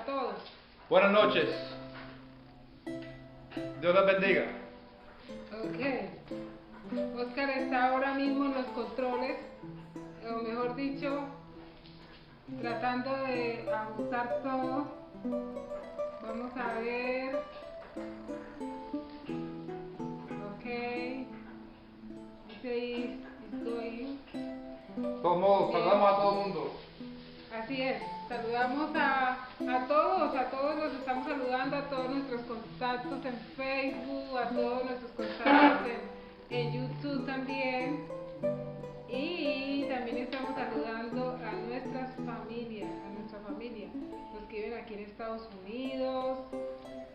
a todos. Buenas noches. Dios les bendiga. Ok. Oscar está ahora mismo en los controles, o mejor dicho, tratando de ajustar todo. Vamos a ver. Ok. Dice estoy. De todos modos, saludamos a todo el mundo. Así es, saludamos a todos los estamos saludando, a todos nuestros contactos en Facebook, a todos nuestros contactos en YouTube también. Y también estamos saludando a nuestra familia, los que viven aquí en Estados Unidos,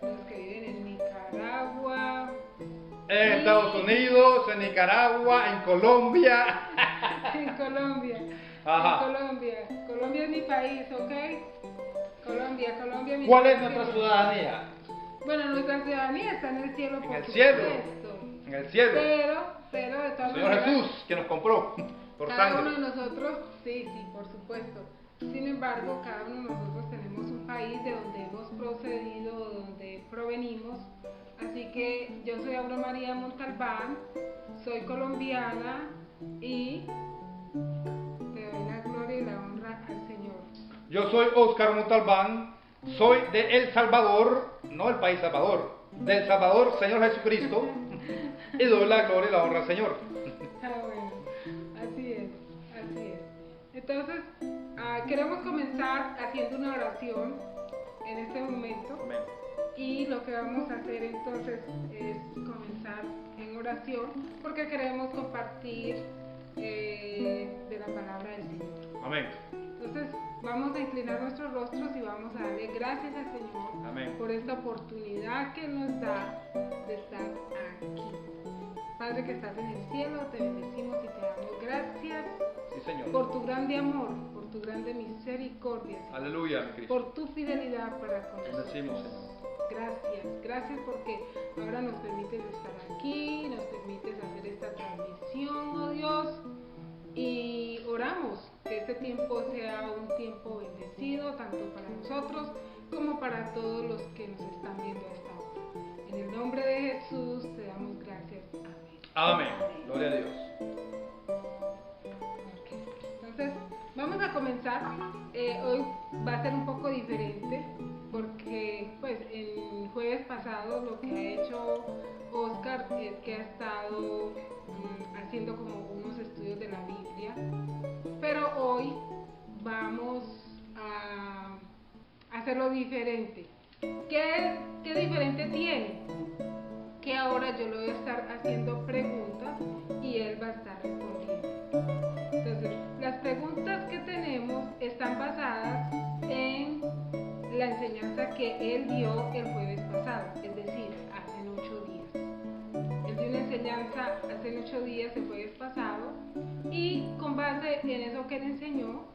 los que viven en Nicaragua. En Estados Unidos, en Nicaragua, en Colombia. En Colombia. Ajá. En Colombia. Colombia es mi país, ¿ok? Colombia es mi ¿Cuál país. es nuestra ciudadanía? Bueno, nuestra ciudadanía está en el cielo, por En el supuesto. cielo. En el cielo. Pero de todas Señor maneras, Jesús, que nos compró por cada sangre. uno de nosotros, sí, por supuesto. Sin embargo, cada uno de nosotros tenemos un país de donde hemos procedido, de donde provenimos. Así que yo soy Aura María Montalbán, soy colombiana y te doy la gloria y la honra al Señor. Yo soy Oscar Montalbán, soy de El Salvador, no el país Salvador, del Salvador, Señor Jesucristo, y doy la gloria y la honra al Señor. Ah, bueno, así es. Entonces, queremos comenzar haciendo una oración en este momento. Amén. Y lo que vamos a hacer entonces es comenzar en oración porque queremos compartir de la palabra del Señor. Amén. Entonces vamos a inclinar nuestros rostros y vamos a darle gracias al Señor Amén. por esta oportunidad que nos da de estar aquí. Padre que estás en el cielo, te bendecimos y te damos gracias Sí, Señor. por tu grande amor, por tu grande misericordia, Señor, Aleluya, mi Cristo. por tu fidelidad para con nosotros. Bendecimos, Señor. Gracias porque ahora nos permites estar aquí, nos permites hacer esta transmisión, oh Dios, y oramos que este tiempo sea un tiempo bendecido, tanto para nosotros como para todos los que nos están viendo a esta hora. En el nombre de Jesús te damos gracias. Amén. Amén. Gloria a Dios. Ok. Entonces, vamos a comenzar. Hoy va a ser un poco diferente porque pues el jueves pasado lo que ha hecho Oscar es que ha estado haciendo como unos estudios de la Biblia, pero hoy vamos a hacerlo diferente. ¿Qué diferente tiene? Que ahora yo le voy a estar haciendo preguntas y él va a estar respondiendo. Entonces, las preguntas que tenemos están basadas en la enseñanza que él dio el jueves pasado, es decir, hace 8 días. Él dio una enseñanza hace 8 días, el jueves pasado, y con base en eso que él enseñó,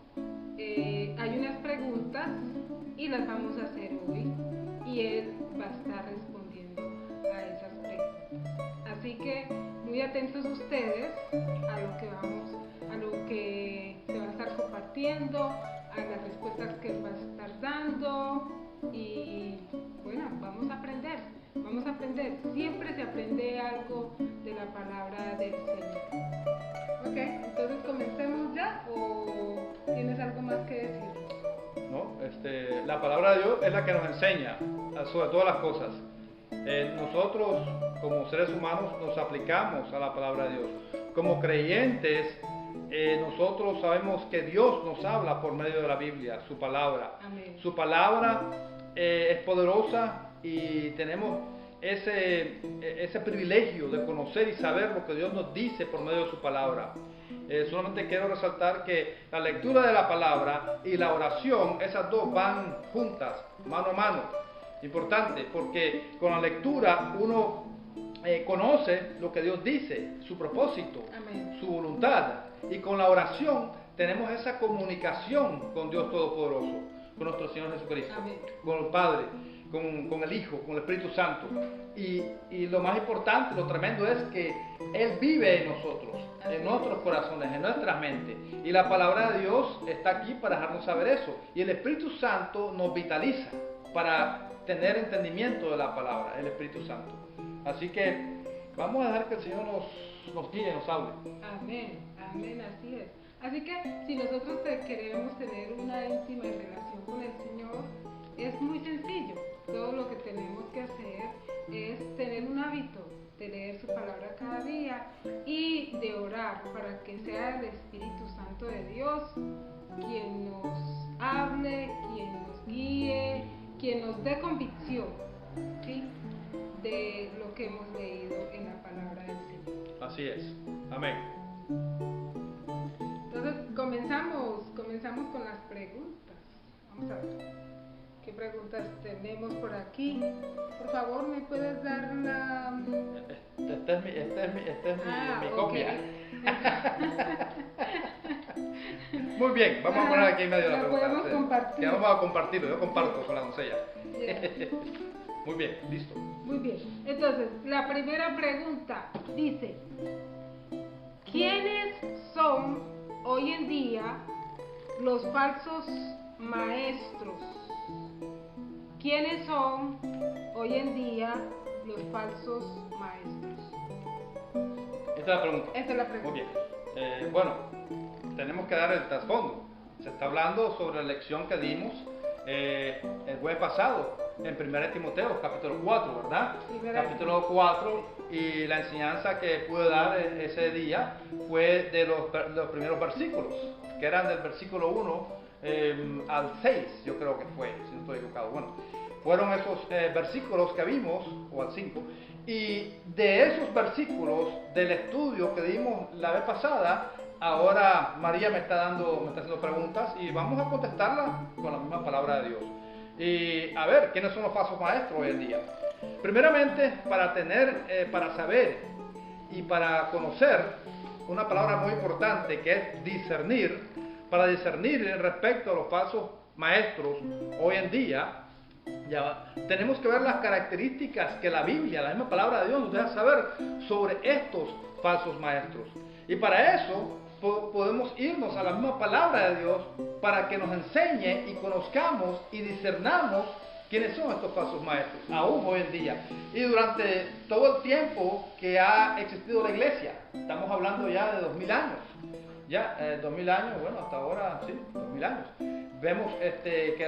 hay unas preguntas y las vamos a hacer hoy, y él va a estar respondiendo a esas preguntas. Así que muy atentos ustedes a lo que se va a estar compartiendo, a las respuestas que él va a estar dando, y bueno, vamos a aprender, siempre se aprende algo de la palabra del Señor. Ok, entonces comencemos ya, o tienes algo más que decir. ¿No? La palabra de Dios es la que nos enseña sobre todas las cosas. Nosotros como seres humanos nos aplicamos a la palabra de Dios. Como creyentes, nosotros sabemos que Dios nos habla por medio de la Biblia, su palabra. Amén. Su palabra es poderosa y tenemos ese privilegio de conocer y saber lo que Dios nos dice por medio de su palabra. Solamente quiero resaltar que la lectura de la palabra y la oración, esas dos van juntas, mano a mano. Importante, porque con la lectura uno conoce lo que Dios dice, su propósito, Amén. su voluntad. Y con la oración tenemos esa comunicación con Dios Todopoderoso. con nuestro Señor Jesucristo, Amén. con el Padre, con el Hijo, con el Espíritu Santo. Y lo más importante, lo tremendo es que Él vive en nosotros, en nuestros corazones, en nuestras mentes. Y la palabra de Dios está aquí para dejarnos saber eso. Y el Espíritu Santo nos vitaliza para tener entendimiento de la palabra, el Espíritu Santo. Así que vamos a dejar que el Señor nos guíe, nos hable. Amén, amén, así es. Así que si nosotros queremos tener una íntima relación con el Señor, es muy sencillo. Todo lo que tenemos que hacer es tener un hábito de leer su palabra cada día y de orar para que sea el Espíritu Santo de Dios quien nos hable, quien nos guíe, quien nos dé convicción, ¿sí?, de lo que hemos leído en la palabra del Señor. Así es. Amén. Entonces comenzamos con las preguntas. Vamos a ver qué preguntas tenemos por aquí. Por favor, ¿me puedes dar la...? Esta es mi ok. copia. Muy bien, vamos a poner aquí en medio de la pregunta. podemos compartir. Que vamos a compartirlo, yo comparto con la doncella. Yeah. Muy bien, listo. Muy bien. Entonces, la primera pregunta dice: ¿quiénes son hoy en día los falsos maestros? ¿Quiénes son hoy en día los falsos maestros? Esta es la pregunta. Esa es la pregunta. Muy bien. Bueno, tenemos que dar el trasfondo. Se está hablando sobre la lección que dimos el jueves pasado en 1 Timoteo, capítulo 4, ¿verdad? Capítulo 4, y la enseñanza que pude dar ese día fue de los primeros versículos, que eran del versículo 1 al 6, yo creo que fue, si no estoy equivocado. Bueno, fueron esos versículos que vimos, o al 5, y de esos versículos del estudio que dimos la vez pasada, ahora María me está haciendo preguntas y vamos a contestarlas con la misma palabra de Dios. Y a ver, ¿quiénes son los falsos maestros hoy en día? Primeramente, para saber y para conocer, una palabra muy importante que es discernir, para discernir respecto a los falsos maestros hoy en día, ya tenemos que ver las características que la Biblia, la misma palabra de Dios, nos deja saber sobre estos falsos maestros. Y para eso podemos irnos a la misma palabra de Dios para que nos enseñe y conozcamos y discernamos quiénes son estos falsos maestros, aún hoy en día. Y durante todo el tiempo que ha existido la iglesia, estamos hablando ya de 2000 años. Ya, 2000 años, bueno, hasta ahora, sí, 2000 años. Vemos que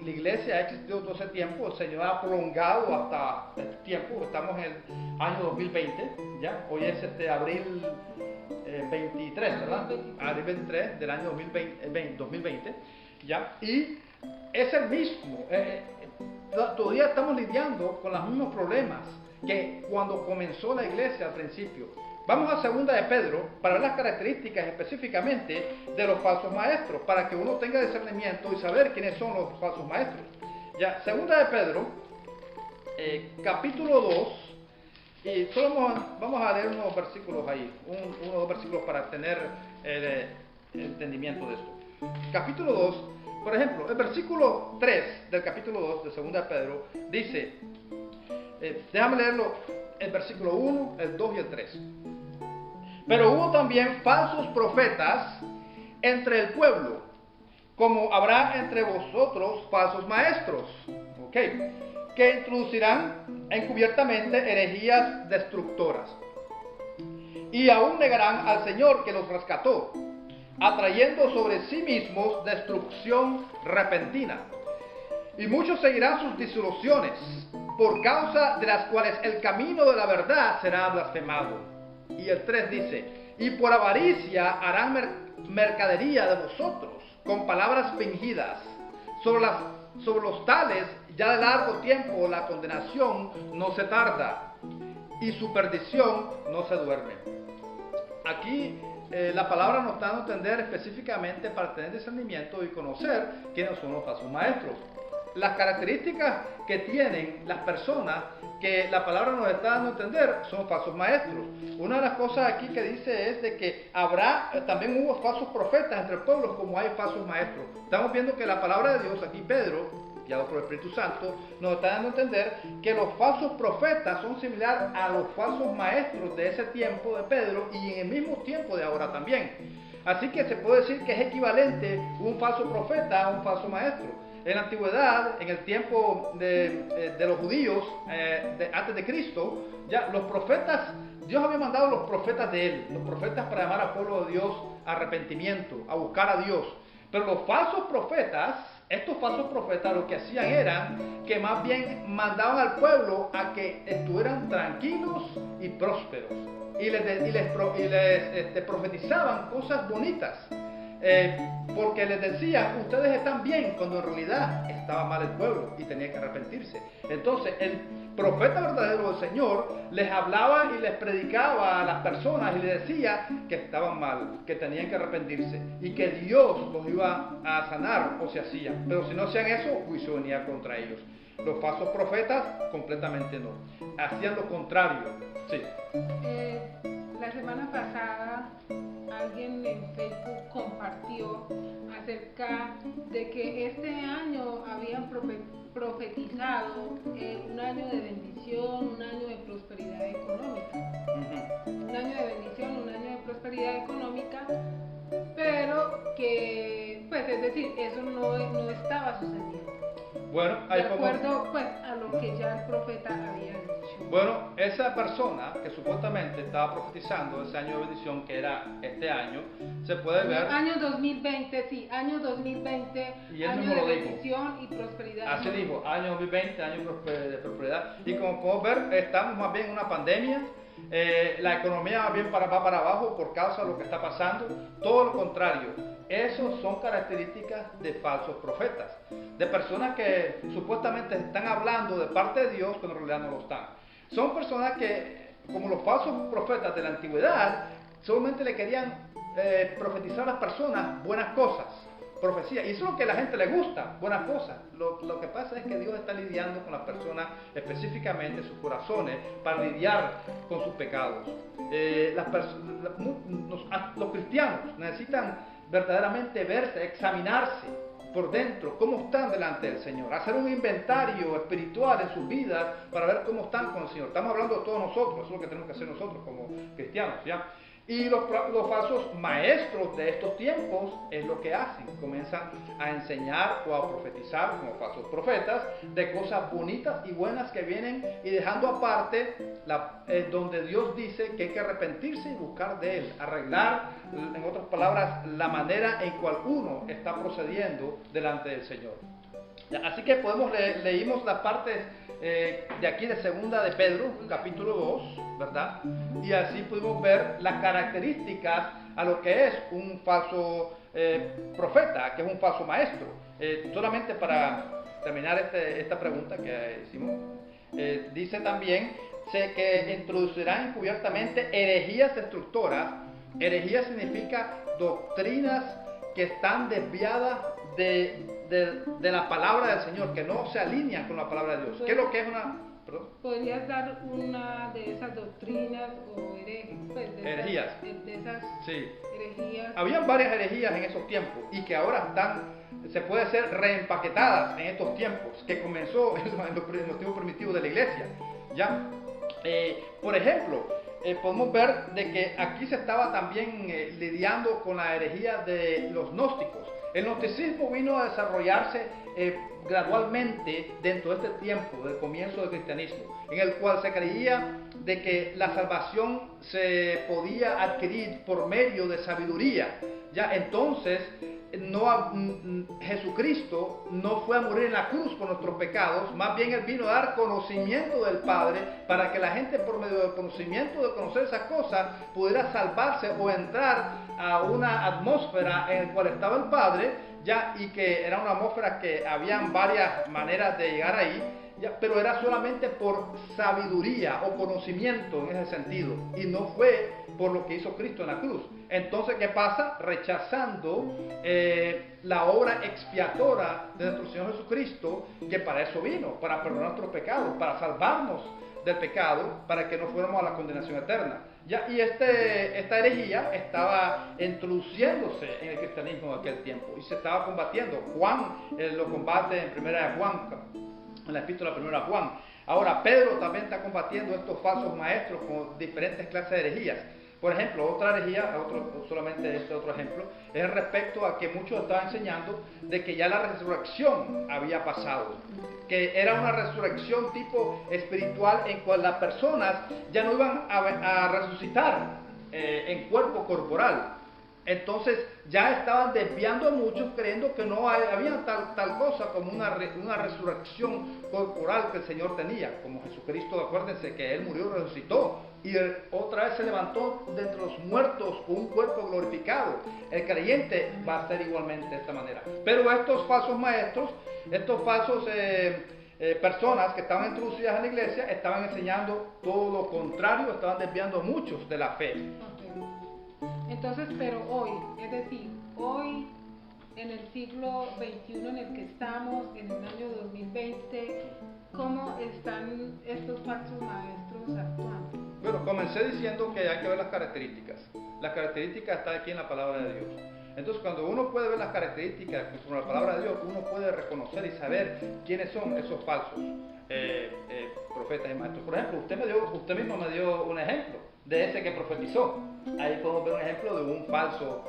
la iglesia ha existido todo ese tiempo, el Señor ha prolongado hasta este tiempo, estamos en el año 2020, ya, hoy es abril 23, ¿verdad? Abril 23 del año 2020, ya, y es el mismo, todavía estamos lidiando con los mismos problemas que cuando comenzó la iglesia al principio. Vamos a 2 de Pedro para ver las características específicamente de los falsos maestros, para que uno tenga discernimiento y saber quiénes son los falsos maestros. Ya, 2 de Pedro, capítulo 2, y solo vamos a leer unos versículos ahí, unos 2 versículos para tener el entendimiento de esto. Capítulo 2, por ejemplo, el versículo 3 del capítulo 2 de 2 de Pedro dice, déjame leerlo, el versículo 1, el 2 y el 3. Pero hubo también falsos profetas entre el pueblo, como habrá entre vosotros falsos maestros, que introducirán encubiertamente herejías destructoras, y aún negarán al Señor que los rescató, atrayendo sobre sí mismos destrucción repentina. Y muchos seguirán sus disoluciones, por causa de las cuales el camino de la verdad será blasfemado. Y el 3 dice, y por avaricia harán mercadería de vosotros, con palabras fingidas. Sobre los tales, ya de largo tiempo, la condenación no se tarda, y su perdición no se duerme. Aquí la palabra nos está dando a entender específicamente para tener discernimiento y conocer quiénes son los falsos maestros. las características que tienen las personas que la palabra nos está dando a entender son falsos maestros. Una de las cosas aquí que dice es de que también hubo falsos profetas entre pueblos como hay falsos maestros. Estamos viendo que la palabra de Dios, aquí Pedro, guiado por el Espíritu Santo, nos está dando a entender que los falsos profetas son similares a los falsos maestros de ese tiempo de Pedro y en el mismo tiempo de ahora también. Así que se puede decir que es equivalente un falso profeta a un falso maestro. En la antigüedad, en el tiempo de los judíos, antes de Cristo, ya los profetas, Dios había mandado los profetas de él, los profetas para llamar al pueblo de Dios a arrepentimiento, a buscar a Dios. Pero los falsos profetas, estos falsos profetas lo que hacían era que más bien mandaban al pueblo a que estuvieran tranquilos y prósperos. Y les profetizaban cosas bonitas. Porque les decían, ustedes están bien, cuando en realidad estaba mal el pueblo y tenía que arrepentirse. Entonces el profeta verdadero del Señor les hablaba y les predicaba a las personas y les decía que estaban mal, que tenían que arrepentirse y que Dios los iba a sanar o se hacían. Pero si no hacían eso, juicio venía contra ellos. Los falsos profetas completamente no, hacían lo contrario. Sí. La semana pasada alguien en Facebook compartió acerca de que este año habían profetizado un año de bendición, un año de prosperidad económica. Un año de bendición, un año de prosperidad económica, pero que, pues es decir, eso no estaba sucediendo. Bueno, de acuerdo pues a lo que ya el profeta había dicho. Bueno, esa persona que supuestamente estaba profetizando ese año de bendición, que era este año, se puede ver... Año 2020, sí, año 2020, y él año mismo de lo dijo. bendición y prosperidad. Así dijo, año 2020, año de prosperidad. Y como podemos ver, estamos más bien en una pandemia. La economía más bien va para abajo por causa de lo que está pasando. Todo lo contrario. Esos son características de falsos profetas, de personas que supuestamente están hablando de parte de Dios, pero en realidad no lo están. Son personas que, como los falsos profetas de la antigüedad, solamente le querían profetizar a las personas buenas cosas, profecía, y eso es lo que a la gente le gusta, buenas cosas. Lo que pasa es que Dios está lidiando con las personas, específicamente sus corazones, para lidiar con sus pecados. Los cristianos necesitan verdaderamente verse, examinarse por dentro, cómo están delante del Señor, hacer un inventario espiritual en sus vidas para ver cómo están con el Señor. Estamos hablando de todos nosotros, eso es lo que tenemos que hacer nosotros como cristianos, ¿ya? Y los falsos maestros de estos tiempos es lo que hacen, comienzan a enseñar o a profetizar como falsos profetas de cosas bonitas y buenas que vienen y dejando aparte donde Dios dice que hay que arrepentirse y buscar de Él, arreglar, en otras palabras, la manera en cual uno está procediendo delante del Señor. Así que leímos las partes de aquí de segunda de Pedro, capítulo 2, ¿verdad? Y así pudimos ver las características a lo que es un falso profeta, que es un falso maestro. Solamente para terminar esta pregunta que hicimos, dice también que introducirán encubiertamente herejías destructoras. Herejía significa doctrinas que están desviadas de la palabra del Señor, que no se alinean con la palabra de Dios. ¿Qué es lo que es una...? ¿Perdón? ¿Podrías dar una de esas doctrinas o herejías? De esas sí. Herejías. Habían varias herejías en esos tiempos y que ahora se puede ser reempaquetadas en estos tiempos, que comenzó en los tiempos primitivos de la iglesia. ¿Ya? Por ejemplo, podemos ver de que aquí se estaba también lidiando con la herejía de los gnósticos. El gnosticismo vino a desarrollarse gradualmente dentro de este tiempo del comienzo del cristianismo, en el cual se creía de que la salvación se podía adquirir por medio de sabiduría. Ya entonces Jesucristo no fue a morir en la cruz por nuestros pecados, más bien Él vino a dar conocimiento del Padre para que la gente por medio del conocimiento de conocer esas cosas pudiera salvarse o entrar a una atmósfera en la cual estaba el Padre, ya, y que era una atmósfera que habían varias maneras de llegar ahí, ya, pero era solamente por sabiduría o conocimiento en ese sentido, y no fue por lo que hizo Cristo en la cruz. Entonces, ¿qué pasa? Rechazando la obra expiatoria de nuestro Señor Jesucristo, que para eso vino, para perdonar nuestros pecados, para salvarnos del pecado, para que no fuéramos a la condenación eterna. Ya, y esta herejía estaba introduciéndose en el cristianismo de aquel tiempo y se estaba combatiendo. Juan lo combate en primera de Juan, en la epístola primera de Juan. Ahora, Pedro también está combatiendo estos falsos maestros con diferentes clases de herejías. Por ejemplo, otra herejía, solamente este otro ejemplo, es respecto a que muchos estaban enseñando de que ya la resurrección había pasado, que era una resurrección tipo espiritual en cual las personas ya no iban a resucitar en cuerpo corporal. Entonces ya estaban desviando a muchos creyendo que no había tal cosa como una resurrección corporal que el Señor tenía, como Jesucristo, acuérdense que Él murió y resucitó y otra vez se levantó de entre los muertos con un cuerpo glorificado. El creyente va a ser igualmente de esta manera. Pero estos falsos maestros, estos falsos personas que estaban introducidas en la iglesia, estaban enseñando todo lo contrario, estaban desviando a muchos de la fe. Entonces, pero hoy, es decir, hoy en el siglo XXI en el que estamos, en el año 2020, ¿cómo están estos falsos maestros actuando? Bueno, comencé diciendo que hay que ver las características. Las características están aquí en la palabra de Dios. Entonces, cuando uno puede ver las características con la palabra de Dios, uno puede reconocer y saber quiénes son esos falsos profetas y maestros. Por ejemplo, usted mismo me dio un ejemplo de ese que profetizó. Ahí podemos ver un ejemplo de un falso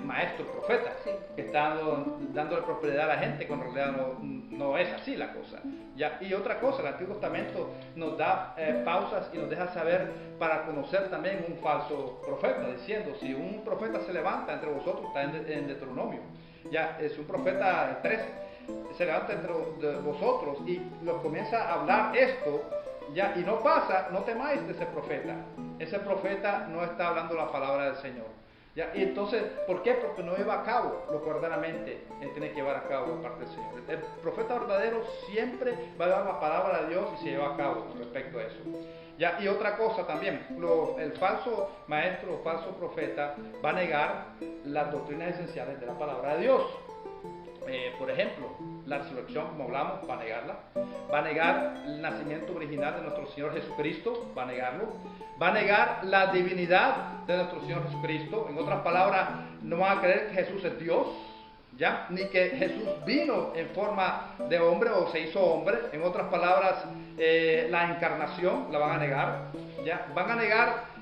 maestro profeta, sí, que está dándole prosperidad a la gente cuando en realidad no es así la cosa. ¿Ya? Y otra cosa, el Antiguo Testamento nos da pausas y nos deja saber para conocer también un falso profeta, diciendo, si un profeta se levanta entre vosotros, está en Deuteronomio, ya es un profeta 13, se levanta entre vosotros y los comienza a hablar esto, ya, y no pasa, no temáis de ese profeta. Ese profeta no está hablando la palabra del Señor. ¿Ya? Y entonces, ¿por qué? Porque no lleva a cabo lo que verdaderamente él tiene que llevar a cabo de parte del Señor. El profeta verdadero siempre va a dar la palabra de Dios y se lleva a cabo respecto a eso. ¿Ya? Y otra cosa también, el falso maestro o falso profeta va a negar las doctrinas esenciales de la palabra de Dios. Por ejemplo, la resurrección, como hablamos, va a negarla. Va a negar el nacimiento original de nuestro Señor Jesucristo, va a negarlo. Va a negar la divinidad de nuestro Señor Jesucristo. En otras palabras, no van a creer que Jesús es Dios, ¿ya? Ni que Jesús vino en forma de hombre o se hizo hombre. En otras palabras, la encarnación la van a negar, ¿ya? Van a negar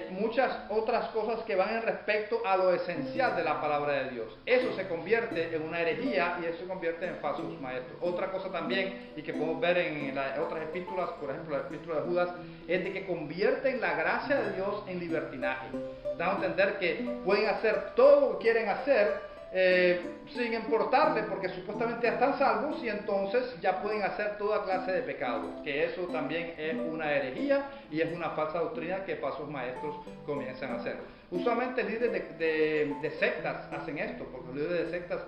muchas otras cosas que van en respecto a lo esencial de la palabra de Dios. Eso se convierte en una herejía y eso se convierte en falsos maestros. Otra cosa también, y que podemos ver en otras epístolas, por ejemplo la epístola de Judas, es de que convierten la gracia de Dios en libertinaje. Dan a entender que pueden hacer todo lo que quieren hacer sin importarle, porque supuestamente ya están salvos y entonces ya pueden hacer toda clase de pecados, que eso también es una herejía y es una falsa doctrina que falsos maestros comienzan a hacer. Usualmente líderes de sectas hacen esto, porque los líderes de sectas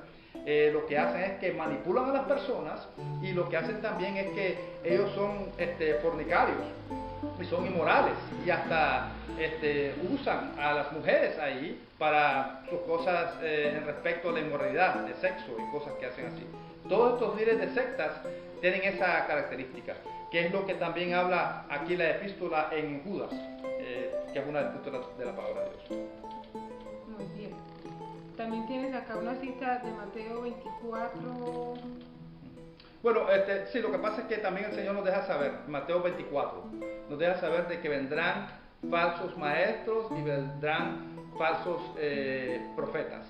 lo que hacen es que manipulan a las personas y lo que hacen también es que ellos son fornicarios y son inmorales y hasta usan a las mujeres ahí para sus cosas en respecto a la inmoralidad de sexo y cosas que hacen así. Todos estos líderes de sectas tienen esa característica, que es lo que también habla aquí la epístola en Judas, que es una epístola de la palabra de Dios. Muy bien. También tienes acá una cita de Mateo 24. Bueno, sí, lo que pasa es que también el Señor nos deja saber, Mateo 24, nos deja saber de que vendrán falsos maestros y vendrán falsos profetas.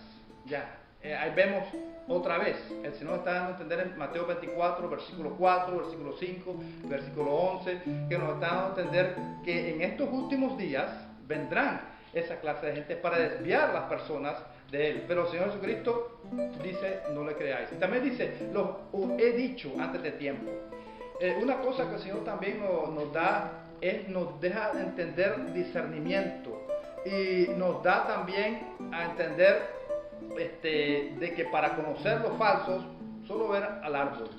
Ya, ahí vemos otra vez, el Señor está dando a entender en Mateo 24, versículo 4, versículo 5, versículo 11, que nos está dando a entender que en estos últimos días vendrán esa clase de gente para desviar a las personas de Él. Pero el Señor Jesucristo dice, no le creáis. Y también dice, os he dicho antes de tiempo. Una cosa que el Señor también nos da es, nos deja entender discernimiento y nos da también a entender de que para conocer los falsos, solo ver al árbol.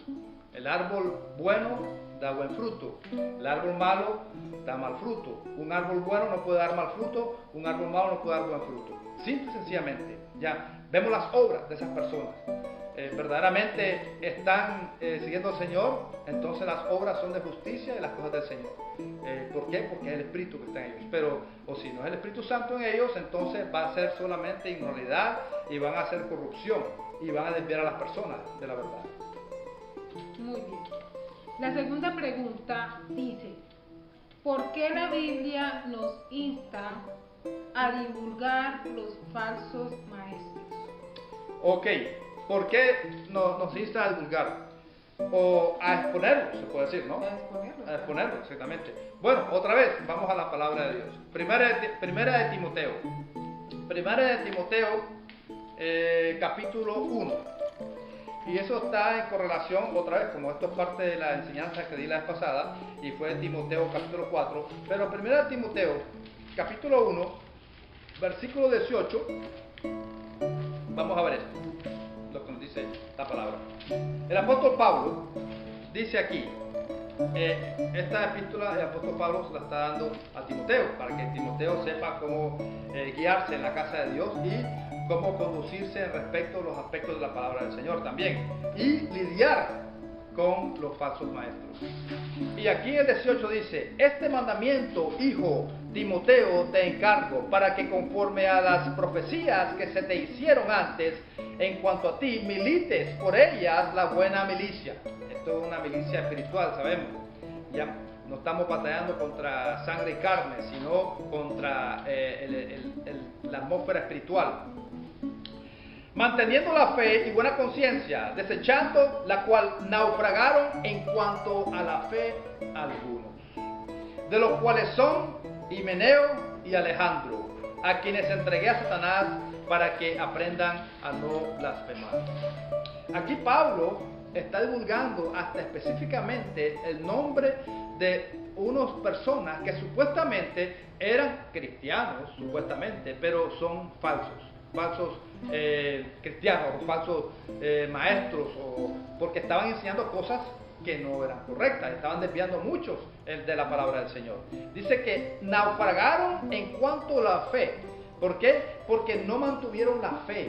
El árbol bueno da buen fruto. El árbol malo da mal fruto. Un árbol bueno no puede dar mal fruto, un árbol malo no puede dar buen fruto. Simple y sencillamente, ya vemos las obras de esas personas. Verdaderamente están siguiendo al Señor, entonces las obras son de justicia y las cosas del Señor. ¿Por qué? Porque es el Espíritu que está en ellos. Pero, o si no es el Espíritu Santo en ellos, entonces va a ser solamente inmoralidad y van a hacer corrupción y van a desviar a las personas de la verdad. Muy bien. La segunda pregunta dice, ¿por qué la Biblia nos insta a divulgar los falsos maestros? Ok, ¿por qué nos insta a divulgar? O a exponerlo, se puede decir, ¿no? A exponerlo, exactamente. Bueno, otra vez, vamos a la palabra de Dios. Primera de Timoteo. Primera de Timoteo, capítulo 1. Y eso está en correlación, otra vez, como esto es parte de la enseñanza que di la vez pasada, y fue en Timoteo capítulo 4. Pero primera de Timoteo, capítulo 1, versículo 18, vamos a ver esto, lo que nos dice la palabra. El apóstol Pablo dice aquí, esta epístola el apóstol Pablo se la está dando a Timoteo, para que Timoteo sepa cómo guiarse en la casa de Dios y cómo conducirse respecto a los aspectos de la palabra del Señor también, y lidiar con los falsos maestros. Y aquí el 18 dice, este mandamiento, hijo Timoteo, te encargo, para que conforme a las profecías que se te hicieron antes, en cuanto a ti, milites por ellas la buena milicia. Esto es una milicia espiritual, sabemos. Ya no estamos batallando contra sangre y carne, sino contra la atmósfera espiritual. Manteniendo la fe y buena conciencia, desechando la cual naufragaron en cuanto a la fe algunos, de los cuales son Himeneo y Alejandro, a quienes entregué a Satanás para que aprendan a no blasfemar. Aquí Pablo está divulgando hasta específicamente el nombre de unas personas que supuestamente eran cristianos, supuestamente, pero son falsos cristianos, o falsos maestros, porque estaban enseñando cosas que no eran correctas, estaban desviando muchos de la palabra del Señor. Dice que naufragaron en cuanto a la fe. ¿Por qué? Porque no mantuvieron la fe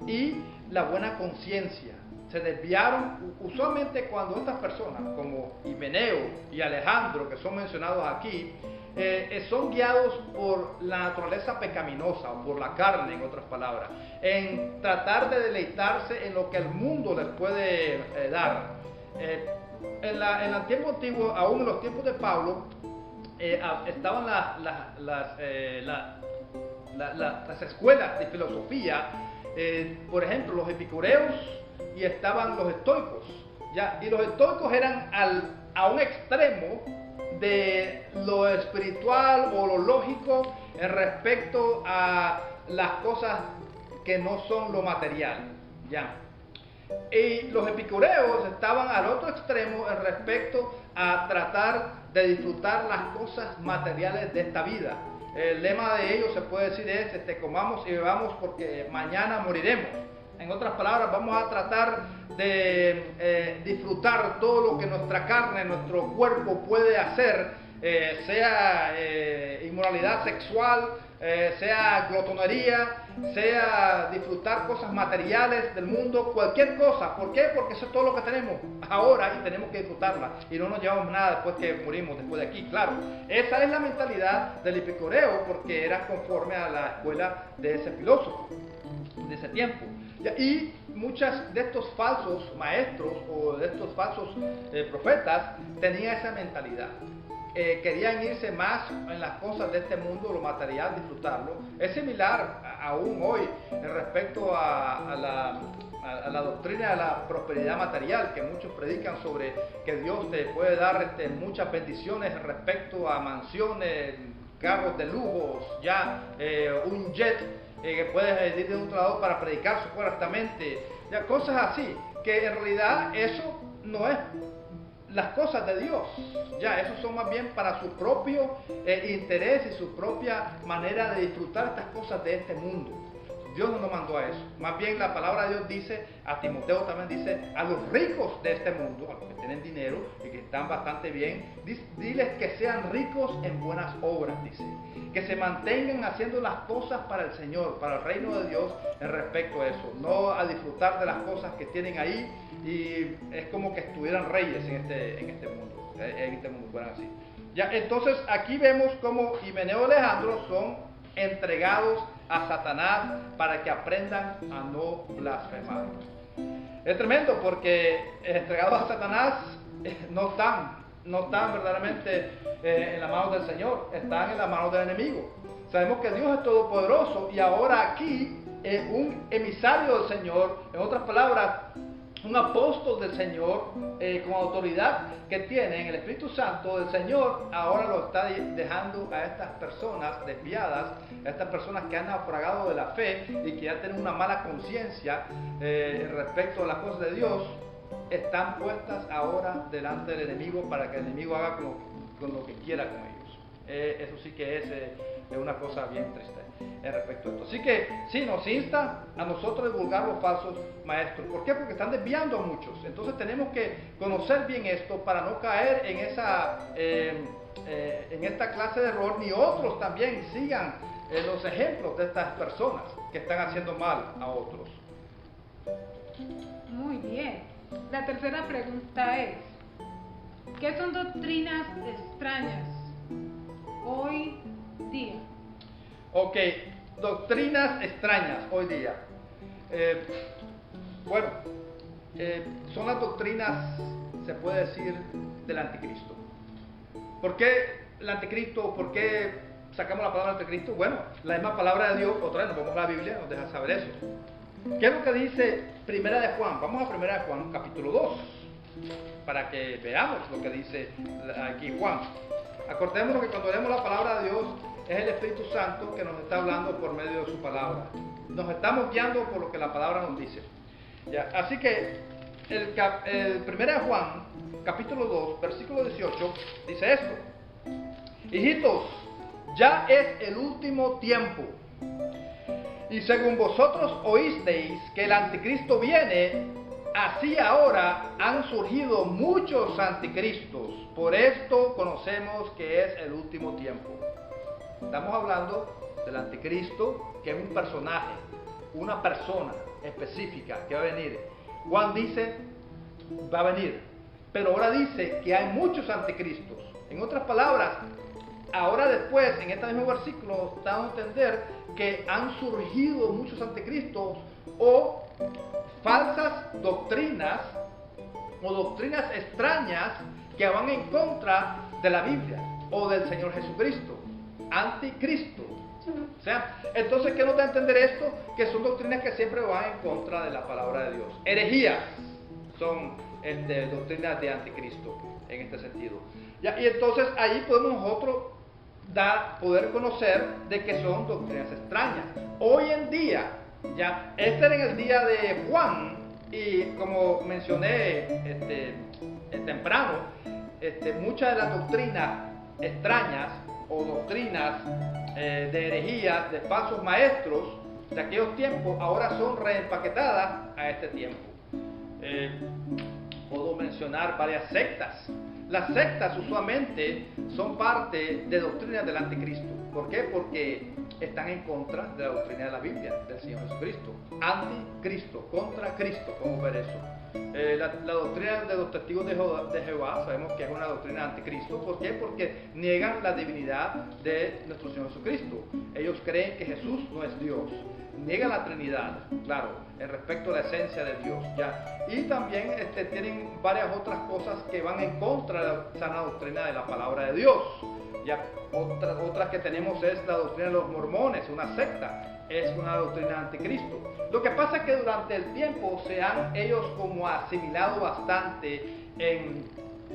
y la buena conciencia. Se desviaron. Usualmente cuando estas personas como Himeneo y Alejandro, que son mencionados aquí, son guiados por la naturaleza pecaminosa o por la carne, en otras palabras, en tratar de deleitarse en lo que el mundo les puede dar. En el tiempo antiguo, aún en los tiempos de Pablo, estaban las escuelas de filosofía, por ejemplo, los epicureos, y estaban los estoicos, ¿ya? Y los estoicos eran a un extremo de lo espiritual o lo lógico en respecto a las cosas que no son lo material, ¿ya? Y los epicureos estaban al otro extremo en respecto a tratar de disfrutar las cosas materiales de esta vida. El lema de ellos se puede decir es, comamos y bebamos porque mañana moriremos. En otras palabras, vamos a tratar de disfrutar todo lo que nuestra carne, nuestro cuerpo puede hacer, sea inmoralidad sexual, sea glotonería, sea disfrutar cosas materiales del mundo, cualquier cosa. ¿Por qué? Porque eso es todo lo que tenemos ahora y tenemos que disfrutarla. Y no nos llevamos nada después que morimos, después de aquí, claro. Esa es la mentalidad del epicureo, porque era conforme a la escuela de ese filósofo de ese tiempo. Y muchos de estos falsos maestros o de estos falsos profetas tenían esa mentalidad. Querían irse más en las cosas de este mundo, lo material, disfrutarlo. Es similar aún hoy en respecto a la doctrina de la prosperidad material, que muchos predican sobre que Dios te puede dar muchas bendiciones respecto a mansiones, carros de lujos, ya un jet, que puedes ir de un lado para predicar supuestamente, ya cosas así, que en realidad eso no es las cosas de Dios, ya esos son más bien para su propio interés y su propia manera de disfrutar estas cosas de este mundo. Dios no nos mandó a eso. Más bien la palabra de Dios dice, a Timoteo también dice, a los ricos de este mundo, a los que tienen dinero y que están bastante bien, diles que sean ricos en buenas obras, dice. Que se mantengan haciendo las cosas para el Señor, para el reino de Dios en respecto a eso. No a disfrutar de las cosas que tienen ahí y es como que estuvieran reyes en este mundo, fueran así. Ya, entonces aquí vemos cómo Himeneo y Alejandro son entregados a Satanás para que aprendan a no blasfemar. Es tremendo porque entregados a Satanás no están verdaderamente en las manos del Señor, están en las manos del enemigo. Sabemos que Dios es todopoderoso y ahora aquí un emisario del Señor, en otras palabras, un apóstol del Señor con autoridad que tiene en el Espíritu Santo del Señor, ahora lo está dejando a estas personas desviadas, a estas personas que han naufragado de la fe y que ya tienen una mala conciencia respecto a las cosas de Dios, están puestas ahora delante del enemigo para que el enemigo haga con lo que quiera con ellos. Eso sí que es una cosa bien triste en respecto a esto. Así que sí, nos insta a nosotros divulgar los falsos maestros. ¿Por qué? Porque están desviando a muchos. Entonces tenemos que conocer bien esto para no caer en esta clase de error, ni otros también sigan los ejemplos de estas personas que están haciendo mal a otros. Muy bien. La tercera pregunta es, ¿qué son doctrinas extrañas hoy día? Ok, doctrinas extrañas hoy día. Son las doctrinas, se puede decir, del anticristo. ¿Por qué el anticristo? ¿Por qué sacamos la palabra anticristo? Bueno, la misma palabra de Dios, otra vez nos vamos a la Biblia, nos deja saber eso. ¿Qué es lo que dice Primera de Juan? Vamos a Primera de Juan, capítulo 2, para que veamos lo que dice aquí Juan. Acordémonos que cuando leemos la palabra de Dios, es el Espíritu Santo que nos está hablando por medio de su palabra. Nos estamos guiando por lo que la palabra nos dice. ¿Ya? Así que el 1 Juan, capítulo 2, versículo 18, dice esto. Hijitos, ya es el último tiempo. Y según vosotros oísteis que el anticristo viene, así ahora han surgido muchos anticristos. Por esto conocemos que es el último tiempo. Estamos hablando del anticristo, que es un personaje, una persona específica que va a venir. Juan dice, va a venir, pero ahora dice que hay muchos anticristos. En otras palabras, ahora después, en este mismo versículo, estamos a entender que han surgido muchos anticristos o falsas doctrinas o doctrinas extrañas que van en contra de la Biblia o del Señor Jesucristo. Anticristo. O sea, entonces, ¿qué nos da a entender esto? Que son doctrinas que siempre van en contra de la palabra de Dios. Herejías son doctrinas de anticristo en este sentido. Ya, y entonces ahí podemos nosotros poder conocer de que son doctrinas extrañas. Hoy en día, ya, este era en el día de Juan, y como mencioné temprano, muchas de las doctrinas extrañas o doctrinas de herejías, de falsos maestros de aquellos tiempos, ahora son reempaquetadas a este tiempo. Puedo mencionar varias sectas. Las sectas usualmente son parte de doctrinas del anticristo. ¿Por qué? Porque están en contra de la doctrina de la Biblia, del Señor Jesucristo. Anticristo, contra Cristo, ¿cómo ver eso? La doctrina de los testigos de Jehová, sabemos que es una doctrina anticristo. ¿Por qué? Porque niegan la divinidad de nuestro Señor Jesucristo. Ellos creen que Jesús no es Dios. Niegan la Trinidad, claro, en respecto a la esencia de Dios, ¿ya? Y también tienen varias otras cosas que van en contra de la sana doctrina de la palabra de Dios. Ya, otras que tenemos es la doctrina de los mormones, una secta, es una doctrina anticristo. Lo que pasa es que durante el tiempo se han ellos como asimilado bastante en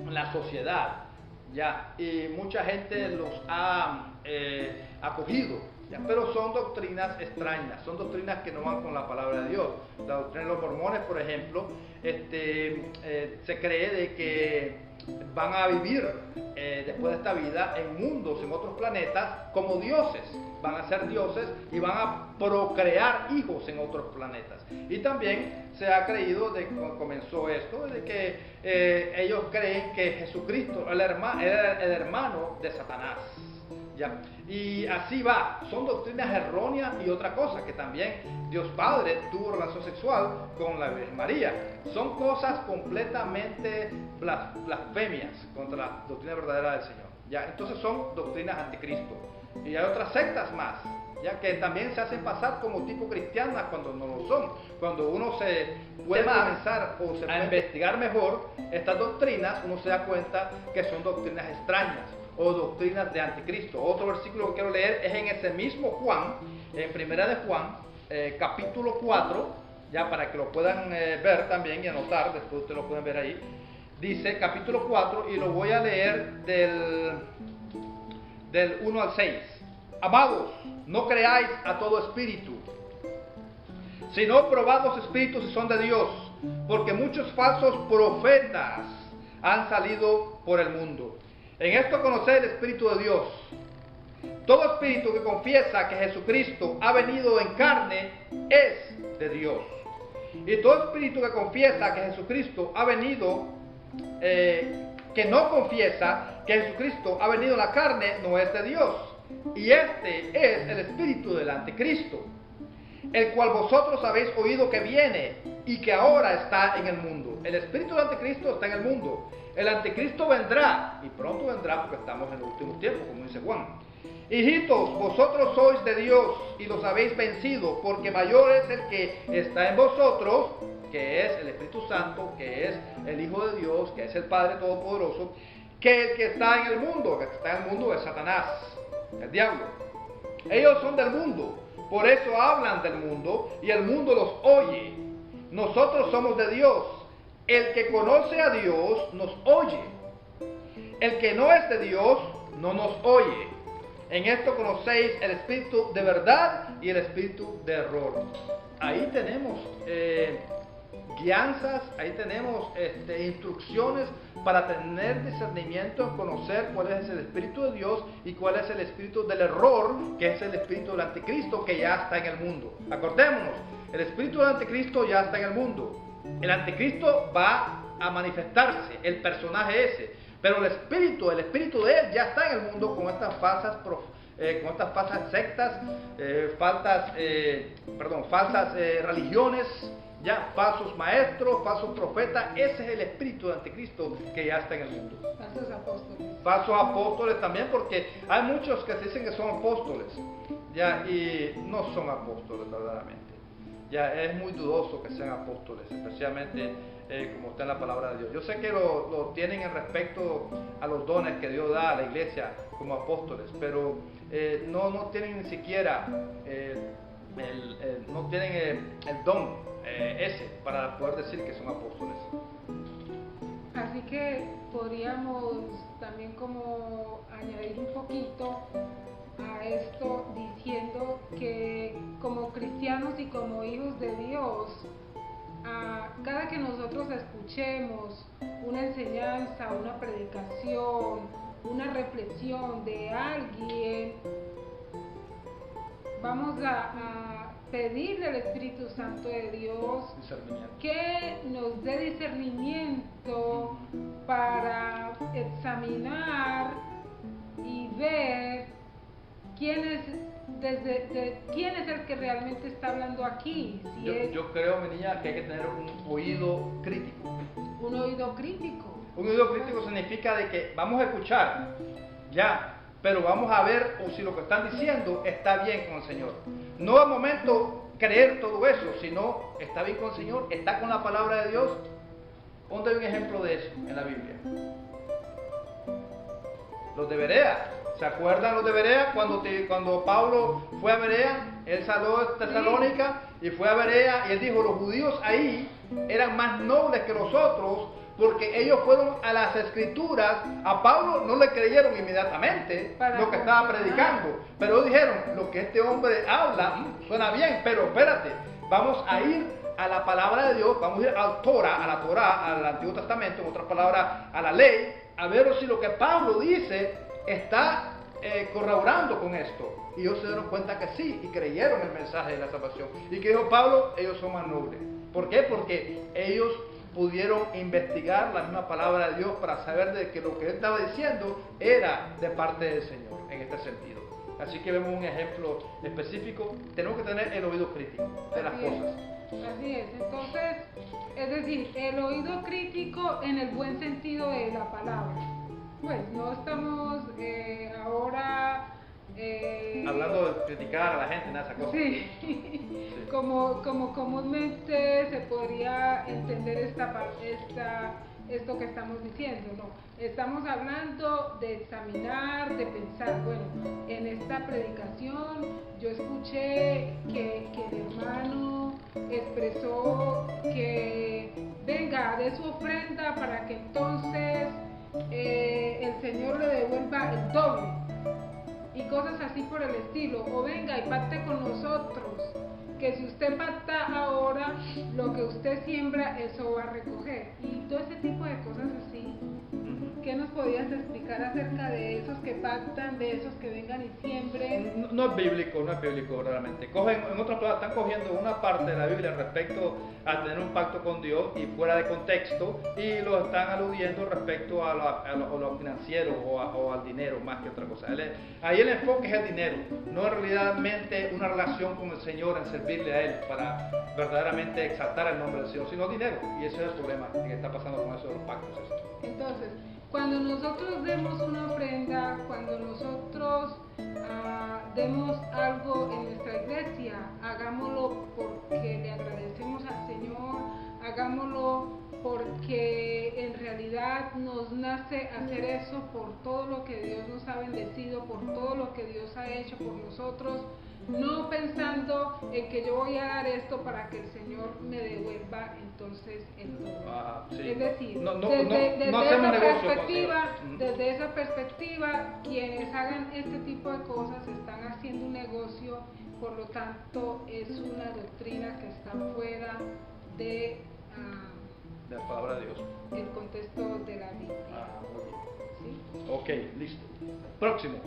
la sociedad, ya, y mucha gente los ha acogido. Ya, pero son doctrinas extrañas, son doctrinas que no van con la palabra de Dios. La doctrina de los mormones, por ejemplo, se cree de que van a vivir después de esta vida en mundos, en otros planetas, como dioses. Van a ser dioses y van a procrear hijos en otros planetas. Y también se ha creído, de cuando comenzó esto, de que ellos creen que Jesucristo era el hermano de Satanás. ¿Ya? Y así va, son doctrinas erróneas. Y otra cosa, que también Dios Padre tuvo relación sexual con la Virgen María. Son cosas completamente blasfemias contra la doctrina verdadera del Señor. ¿Ya? Entonces son doctrinas anticristo. Y hay otras sectas más, ya que también se hacen pasar como tipo cristianas cuando no lo son. Cuando uno se puede comenzar o se puede investigar mejor estas doctrinas, uno se da cuenta que son doctrinas extrañas o doctrinas de anticristo. Otro versículo que quiero leer es en ese mismo Juan, en Primera de Juan, capítulo 4, ya para que lo puedan ver también y anotar, después ustedes lo pueden ver ahí. Dice capítulo 4 y lo voy a leer del 1 al 6. Amados, no creáis a todo espíritu, sino probad los espíritus si son de Dios, porque muchos falsos profetas han salido por el mundo. En esto conoced el Espíritu de Dios. Todo espíritu que confiesa que Jesucristo ha venido en carne es de Dios. Y todo espíritu que confiesa que Jesucristo ha venido, que no confiesa que Jesucristo ha venido en la carne, no es de Dios. Y este es el espíritu del anticristo, el cual vosotros habéis oído que viene y que ahora está en el mundo. El espíritu del anticristo está en el mundo. El anticristo vendrá, y pronto vendrá porque estamos en los últimos tiempos, como dice Juan. Hijitos, vosotros sois de Dios y los habéis vencido, porque mayor es el que está en vosotros, que es el Espíritu Santo, que es el Hijo de Dios, que es el Padre Todopoderoso, que el que está en el mundo. Que está en el mundo es Satanás, el diablo. Ellos son del mundo, por eso hablan del mundo y el mundo los oye. Nosotros somos de Dios. El que conoce a Dios nos oye. El que no es de Dios no nos oye. En esto conocéis el espíritu de verdad y el espíritu de error. Ahí tenemos guianzas, ahí tenemos instrucciones para tener discernimiento en conocer cuál es el espíritu de Dios y cuál es el espíritu del error, que es el espíritu del anticristo que ya está en el mundo. Acordémonos, el espíritu del anticristo ya está en el mundo. El anticristo va a manifestarse, el personaje ese, pero el espíritu de él ya está en el mundo con estas falsas sectas, falsas religiones, ya falsos maestros, falsos profetas. Ese es el espíritu del anticristo que ya está en el mundo. Falsos apóstoles. Falsos apóstoles también, porque hay muchos que se dicen que son apóstoles, ya, y no son apóstoles verdaderamente. Ya es muy dudoso que sean apóstoles, especialmente como está en la palabra de Dios. Yo sé que lo tienen en respecto a los dones que Dios da a la iglesia como apóstoles, pero no tienen ni siquiera no tienen el don ese para poder decir que son apóstoles. Así que podríamos también como añadir un poquito a esto diciendo que como cristianos y como hijos de Dios, cada que nosotros escuchemos una enseñanza, una predicación, una reflexión de alguien, vamos a pedirle al Espíritu Santo de Dios que nos dé discernimiento para examinar y ver quién es el que realmente está hablando aquí. Yo creo, mi niña, que hay que tener un oído crítico. Un oído crítico. Un oído crítico significa de que vamos a escuchar, ya, pero vamos a ver o si lo que están diciendo está bien con el Señor. No al momento creer todo eso, sino está bien con el Señor, está con la palabra de Dios. ¿Dónde hay un ejemplo de eso en la Biblia? Los de Berea. ¿Se acuerdan los de Berea? Cuando Pablo fue a Berea, él salió de Tesalónica y fue a Berea y él dijo, los judíos ahí eran más nobles que nosotros porque ellos fueron a las escrituras. A Pablo no le creyeron inmediatamente lo que estaba predicando, pero dijeron, lo que este hombre habla suena bien, pero espérate, vamos a ir a la palabra de Dios, vamos a ir al Torah, al Antiguo Testamento, en otras palabras, a la ley, a ver si lo que Pablo dice está corroborando con esto. Y ellos se dieron cuenta que sí, y creyeron el mensaje de la salvación. Y que dijo Pablo, ellos son más nobles. ¿Por qué? Porque ellos pudieron investigar la misma palabra de Dios para saber de que lo que él estaba diciendo era de parte del Señor, en este sentido. Así que vemos un ejemplo específico. Tenemos que tener el oído crítico de las cosas. Así es. Entonces, es decir, el oído crítico en el buen sentido de la palabra. Pues no estamos ahora hablando de criticar a la gente, nada, esa cosa. Sí, sí. Como comúnmente se podría entender esto que estamos diciendo, ¿no? Estamos hablando de examinar, de pensar. Bueno, en esta predicación yo escuché que el hermano expresó que venga, de su ofrenda para que entonces el Señor le devuelva el doble. Y cosas así por el estilo. O venga y pacte con nosotros, que si usted pacta ahora, lo que usted siembra, eso va a recoger. Y todo ese tipo de cosas así. ¿Qué nos podías explicar acerca de esos que pactan, de esos que vengan y siembren? No es bíblico realmente. En otras palabras, están cogiendo una parte de la Biblia respecto a tener un pacto con Dios y fuera de contexto, y lo están aludiendo respecto a lo financiero o al dinero más que otra cosa. Ahí el enfoque es el dinero, no es realmente una relación con el Señor en servirle a Él para verdaderamente exaltar el nombre del Señor, sino dinero. Y ese es el problema que está pasando con eso de los pactos. Entonces, cuando nosotros demos una ofrenda, cuando nosotros demos algo en nuestra iglesia, hagámoslo porque le agradecemos al Señor, hagámoslo porque en realidad nos nace hacer eso por todo lo que Dios nos ha bendecido, por todo lo que Dios ha hecho por nosotros, no pensando en que yo voy a dar esto para que el Señor me devuelva entonces el doble. Sí. Es decir, desde esa perspectiva, quienes hagan este tipo de cosas están haciendo un negocio, por lo tanto es una doctrina que está fuera de la palabra de Dios, el contexto de la Biblia. ¿Sí? Ok, listo. Próximo.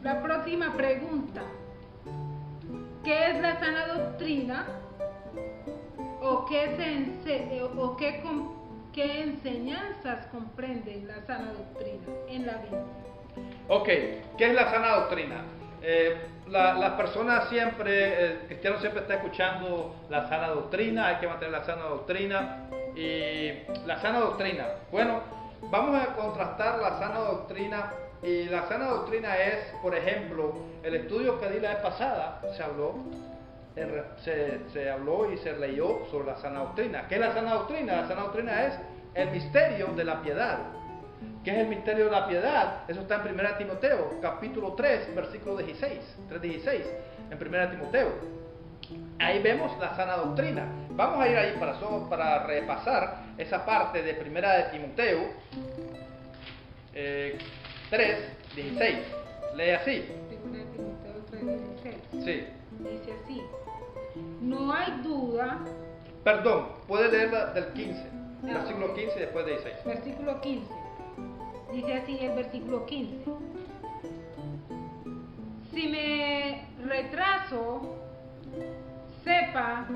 La próxima pregunta: ¿qué es la sana doctrina? ¿O qué enseñanzas comprende la sana doctrina en la Biblia? Ok, ¿qué es la sana doctrina? Las personas siempre, el cristiano siempre está escuchando la sana doctrina, hay que mantener la sana doctrina. Y la sana doctrina, bueno, vamos a contrastar la sana doctrina. Y la sana doctrina es, por ejemplo, el estudio que di la vez pasada, se habló y se leyó sobre la sana doctrina. ¿Qué es la sana doctrina? La sana doctrina es el misterio de la piedad. ¿Qué es el misterio de la piedad? Eso está en 1 Timoteo, capítulo 3, versículo 3:16, en 1 Timoteo. Ahí vemos la sana doctrina. Vamos a ir ahí para repasar esa parte de 1 Timoteo 3:16. Lee así. 1 Timoteo 3:16. Sí. Dice así: no hay duda. Perdón, puede leerla del 15. Versículo 15 y después de 16. Versículo 15. Dice así el versículo 15: si me retraso, sepa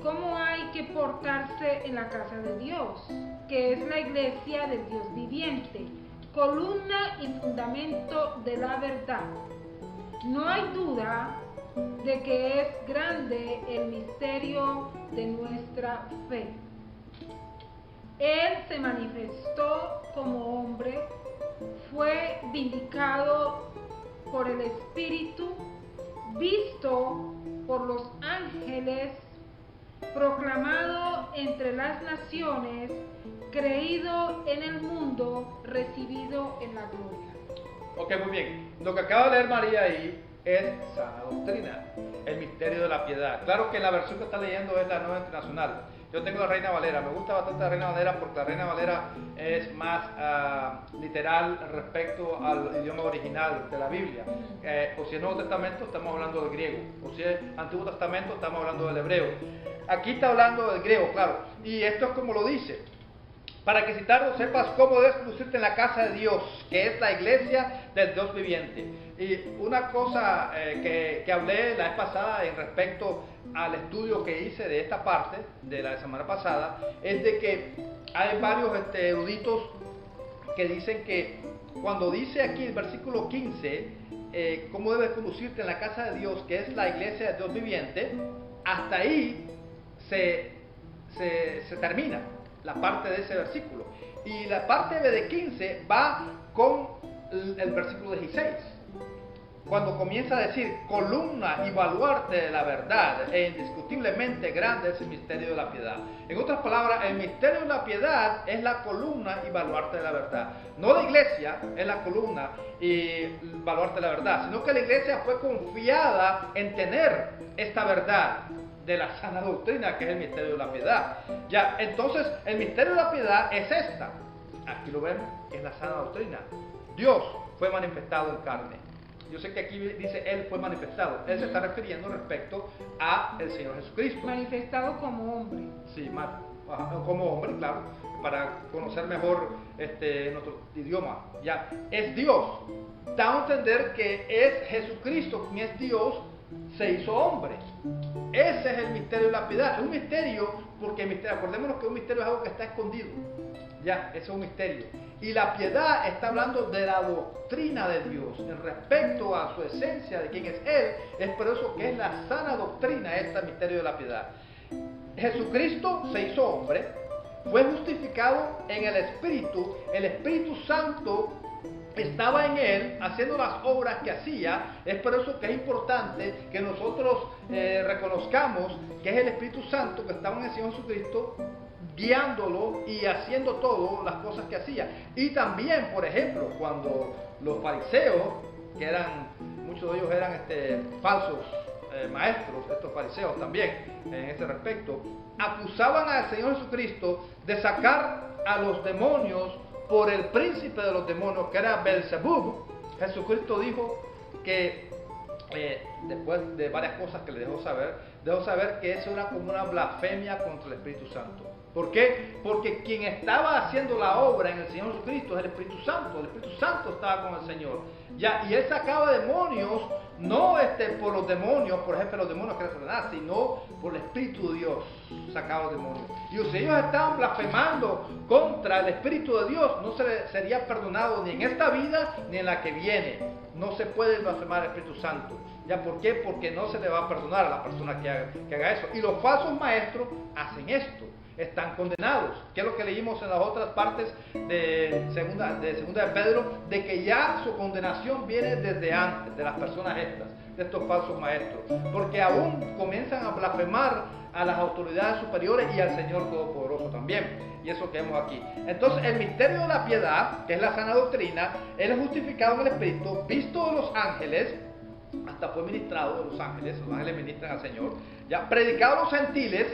cómo hay que portarse en la casa de Dios, que es la iglesia del Dios viviente, columna y fundamento de la verdad. No hay duda de que es grande el misterio de nuestra fe. Él se manifestó como hombre, fue vindicado por el Espíritu, visto por los ángeles, proclamado entre las naciones, creído en el mundo, recibido en la gloria. Ok, muy bien. Lo que acaba de leer María ahí es sana doctrina, el misterio de la piedad. Claro que la versión que está leyendo es la Nueva Internacional. Yo tengo la Reina Valera, me gusta bastante la Reina Valera porque la Reina Valera es más literal respecto al idioma original de la Biblia. O si es Nuevo Testamento, estamos hablando del griego. O si es Antiguo Testamento, estamos hablando del hebreo. Aquí está hablando del griego, claro. Y esto es como lo dice. para que citarlo sepas cómo debes conducirte en la casa de Dios, que es la iglesia del Dios viviente. Y una cosa que hablé la vez pasada en respecto al estudio que hice de esta parte, de la semana pasada, es de que hay varios eruditos que dicen que cuando dice aquí el versículo 15, cómo debes conducirte en la casa de Dios, que es la iglesia del Dios viviente, hasta ahí se termina la parte de ese versículo. Y la parte B de 15 va con el versículo 16. Cuando comienza a decir, columna y baluarte de la verdad, e indiscutiblemente grande es el misterio de la piedad. En otras palabras, el misterio de la piedad es la columna y baluarte de la verdad. No la iglesia es la columna y baluarte de la verdad, sino que la iglesia fue confiada en tener esta verdad de la sana doctrina, que es el misterio de la piedad. Ya, entonces, el misterio de la piedad es esta. Aquí lo vemos, que es la sana doctrina. Dios fue manifestado en carne. Yo sé que aquí dice Él fue manifestado. Él se está refiriendo respecto a el Señor Jesucristo. Manifestado como hombre. Sí, como hombre, claro, para conocer mejor nuestro idioma. Ya, es Dios. Da a entender que es Jesucristo quien es Dios, se hizo hombre. Ese es el misterio de la piedad. Es un misterio porque acordémonos que un misterio es algo que está escondido. Ya, eso es un misterio. Y la piedad está hablando de la doctrina de Dios en respecto a su esencia, de quién es Él. Es por eso que es la sana doctrina, este misterio de la piedad. Jesucristo se hizo hombre, fue justificado en el Espíritu Santo estaba en Él haciendo las obras que hacía. Es por eso que es importante que nosotros reconozcamos que es el Espíritu Santo que estaba en el Señor Jesucristo, guiándolo y haciendo todas las cosas que hacía. Y también, por ejemplo, cuando los fariseos, que muchos de ellos eran falsos maestros, estos fariseos también, en este respecto, acusaban al Señor Jesucristo de sacar a los demonios por el príncipe de los demonios, que era Belzebub. Jesucristo dijo que después de varias cosas que le dejó saber que eso era como una blasfemia contra el Espíritu Santo. ¿Por qué? Porque quien estaba haciendo la obra en el Señor Jesucristo es el Espíritu Santo. El Espíritu Santo estaba con el Señor. Ya, y Él sacaba demonios, no por los demonios, por ejemplo, los demonios que era Satanás, sino por el Espíritu de Dios sacaba los demonios. Y si ellos estaban blasfemando contra el Espíritu de Dios, no se les sería perdonado ni en esta vida ni en la que viene. No se puede blasfemar al Espíritu Santo. ¿Ya por qué? Porque no se le va a perdonar a la persona que haga eso. Y los falsos maestros hacen esto. Están condenados, que es lo que leímos en las otras partes de segunda de Pedro, de que ya su condenación viene desde antes, de las personas estas, de estos falsos maestros, porque aún comienzan a blasfemar a las autoridades superiores y al Señor Todopoderoso también, y eso que vemos aquí. Entonces, el misterio de la piedad, que es la sana doctrina, Él es justificado en el Espíritu, visto de los ángeles, hasta fue ministrado de los ángeles ministran al Señor, ya predicado a los gentiles,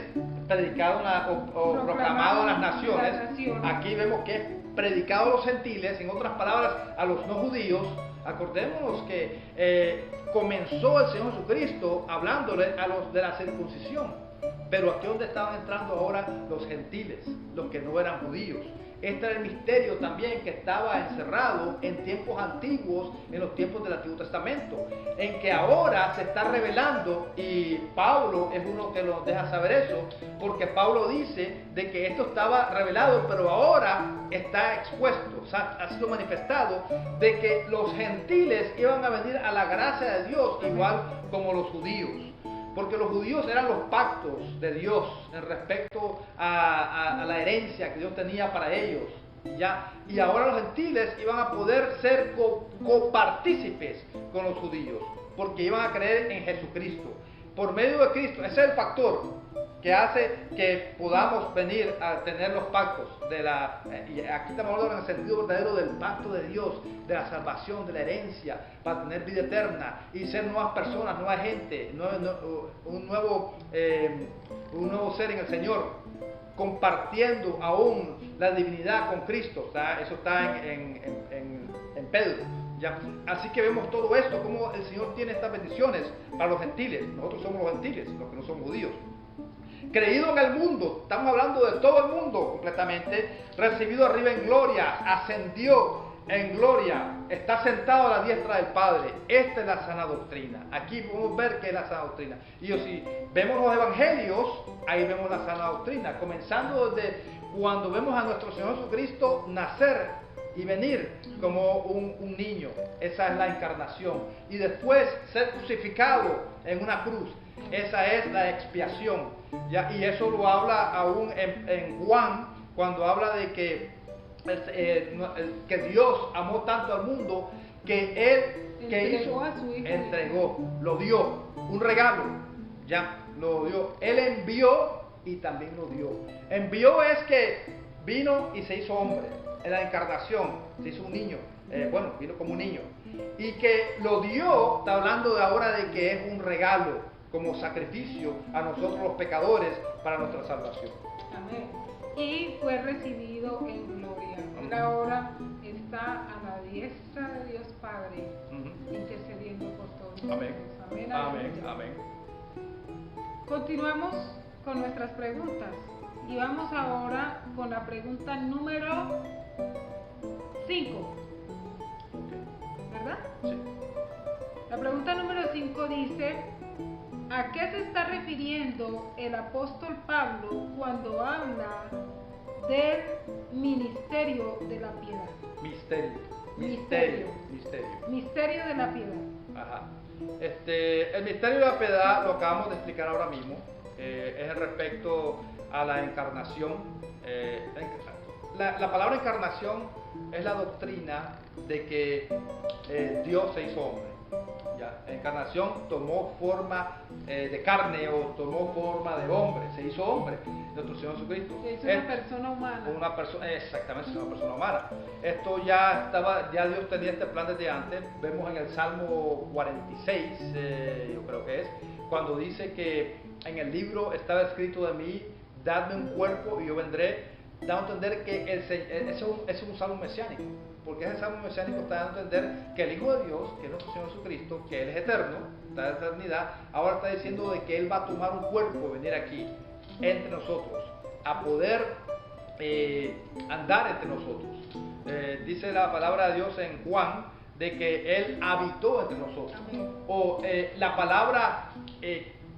proclamado a las naciones. Aquí vemos que es predicado a los gentiles, en otras palabras, a los no judíos. Acordémonos que comenzó el Señor Jesucristo hablándole a los de la circuncisión, pero aquí donde estaban entrando ahora los gentiles, los que no eran judíos. Este era el misterio también que estaba encerrado en tiempos antiguos, en los tiempos del Antiguo Testamento, en que ahora se está revelando, y Pablo es uno que nos deja saber eso, porque Pablo dice de que esto estaba revelado, pero ahora está expuesto, o sea, ha sido manifestado, de que los gentiles iban a venir a la gracia de Dios igual como los judíos. Porque los judíos eran los pactos de Dios en respecto a la herencia que Dios tenía para ellos. ¿Ya? Y ahora los gentiles iban a poder ser copartícipes con los judíos, porque iban a creer en Jesucristo. Por medio de Cristo, ese es el factor que hace que podamos venir a tener los pactos y aquí estamos hablando en el sentido verdadero del pacto de Dios, de la salvación, de la herencia, para tener vida eterna y ser nuevas personas, nueva gente, un nuevo ser en el Señor, compartiendo aún la divinidad con Cristo. Eso está en Pedro. ¿Ya? Así que vemos todo esto, cómo el Señor tiene estas bendiciones para los gentiles. Nosotros somos los gentiles, los que no somos judíos. creído en el mundo, estamos hablando de todo el mundo completamente, recibido arriba en gloria, ascendió en gloria, está sentado a la diestra del Padre. Esta es la sana doctrina. Aquí podemos ver qué es la sana doctrina. Y si vemos los evangelios, ahí vemos la sana doctrina, comenzando desde cuando vemos a nuestro Señor Jesucristo nacer y venir como un niño. Esa es la encarnación. Y después ser crucificado en una cruz. Esa es la expiación. ¿Ya? Y eso lo habla aún en Juan, cuando habla de que Dios amó tanto al mundo que Él entregó a su hijo. Entregó, lo dio, un regalo, ya, lo dio. Él envió y también lo dio. Envió es que vino y se hizo hombre, en la encarnación, se hizo un niño, vino como un niño. Y que lo dio, está hablando de ahora de que es un regalo, como sacrificio a nosotros los pecadores para nuestra salvación. Amén. Y fue recibido en gloria. Él ahora está a la diestra de Dios Padre, intercediendo por todos Amén. nosotros. Amén. Amén. Amén. Continuamos con nuestras preguntas. Y vamos ahora con la pregunta número 5. ¿Verdad? Sí. La pregunta número 5 dice: ¿a qué se está refiriendo el apóstol Pablo cuando habla del ministerio de la piedad? Misterio Misterio de la piedad. Ajá. El misterio de la piedad lo acabamos de explicar ahora mismo. Es respecto a la encarnación. La palabra encarnación es la doctrina de que Dios se hizo hombre. Ya, la encarnación tomó forma de carne o tomó forma de hombre, se hizo hombre, nuestro Señor Jesucristo. Es una persona humana. Exactamente, es una persona humana. Esto ya Dios tenía este plan desde antes. Vemos en el Salmo 46, yo creo que es, cuando dice que en el libro estaba escrito de mí: dadme un cuerpo y yo vendré. Da a entender que eso es un salmo mesiánico, porque ese salmo mesiánico está dando a entender que el Hijo de Dios, que es nuestro Señor Jesucristo, que Él es eterno, está en eternidad, ahora está diciendo de que Él va a tomar un cuerpo, venir aquí entre nosotros, a poder andar entre nosotros. Dice la palabra de Dios en Juan de que Él habitó entre nosotros. O la palabra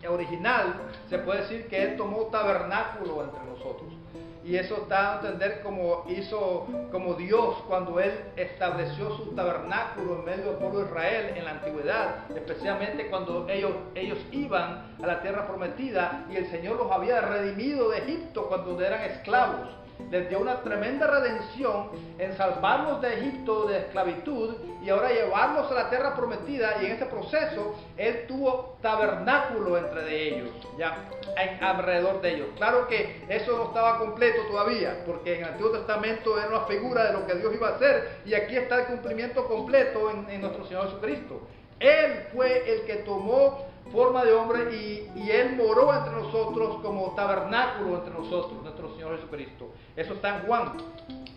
original se puede decir que Él tomó tabernáculo entre nosotros. Y eso está a entender como Dios cuando Él estableció su tabernáculo en medio del pueblo de Israel en la antigüedad, especialmente cuando ellos iban a la tierra prometida y el Señor los había redimido de Egipto cuando eran esclavos. Les dio una tremenda redención en salvarlos de Egipto, de esclavitud, y ahora llevarlos a la tierra prometida. Y en ese proceso Él tuvo tabernáculo entre ellos, ya, alrededor de ellos. Claro que eso no estaba completo todavía, porque en el Antiguo Testamento era una figura de lo que Dios iba a hacer, y aquí está el cumplimiento completo en nuestro Señor Jesucristo. Él fue el que tomó forma de hombre y Él moró entre nosotros como tabernáculo entre nosotros, nuestro Señor Jesucristo. Eso está en Juan,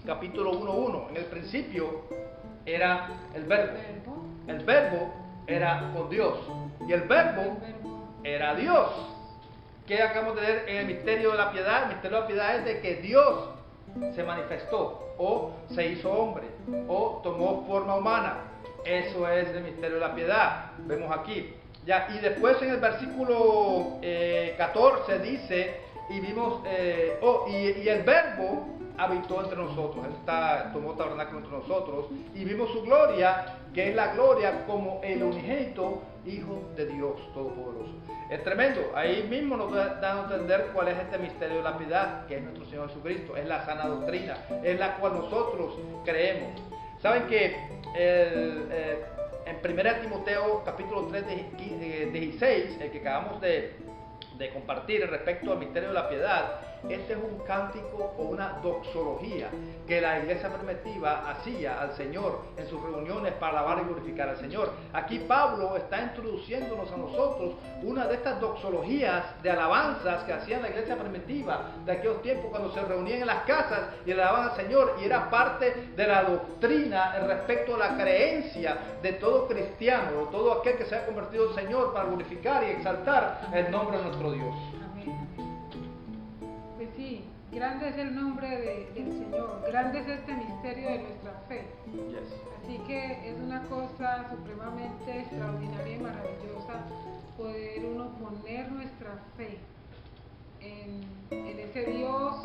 capítulo 1:1. En el principio era el verbo. El verbo era con Dios y el verbo era Dios. ¿Qué acabamos de ver en el misterio de la piedad? El misterio de la piedad es de que Dios se manifestó o se hizo hombre o tomó forma humana. Eso es el misterio de la piedad. Vemos aquí. Ya, y después en el versículo 14 dice, y vimos, y el verbo habitó entre nosotros. Él tomó tabernáculo entre nosotros, y vimos su gloria, que es la gloria como el unigénito Hijo de Dios Todopoderoso. Es tremendo. Ahí mismo nos dan a entender cuál es este misterio de la piedad, que es nuestro Señor Jesucristo. Es la sana doctrina, es la cual nosotros creemos. Saben que en 1 Timoteo capítulo 3, 16, el que acabamos de compartir respecto al misterio de la piedad, este es un cántico o una doxología que la iglesia primitiva hacía al Señor en sus reuniones para alabar y glorificar al Señor. Aquí Pablo está introduciéndonos a nosotros una de estas doxologías de alabanzas que hacían la iglesia primitiva de aquellos tiempos cuando se reunían en las casas y le alababan al Señor, y era parte de la doctrina respecto a la creencia de todo cristiano, de todo aquel que se ha convertido en Señor, para glorificar y exaltar el nombre de nuestro Dios. grande es el nombre del Señor, grande es este misterio de nuestra fe. Yes. Así que es una cosa supremamente extraordinaria y maravillosa poder uno poner nuestra fe en ese Dios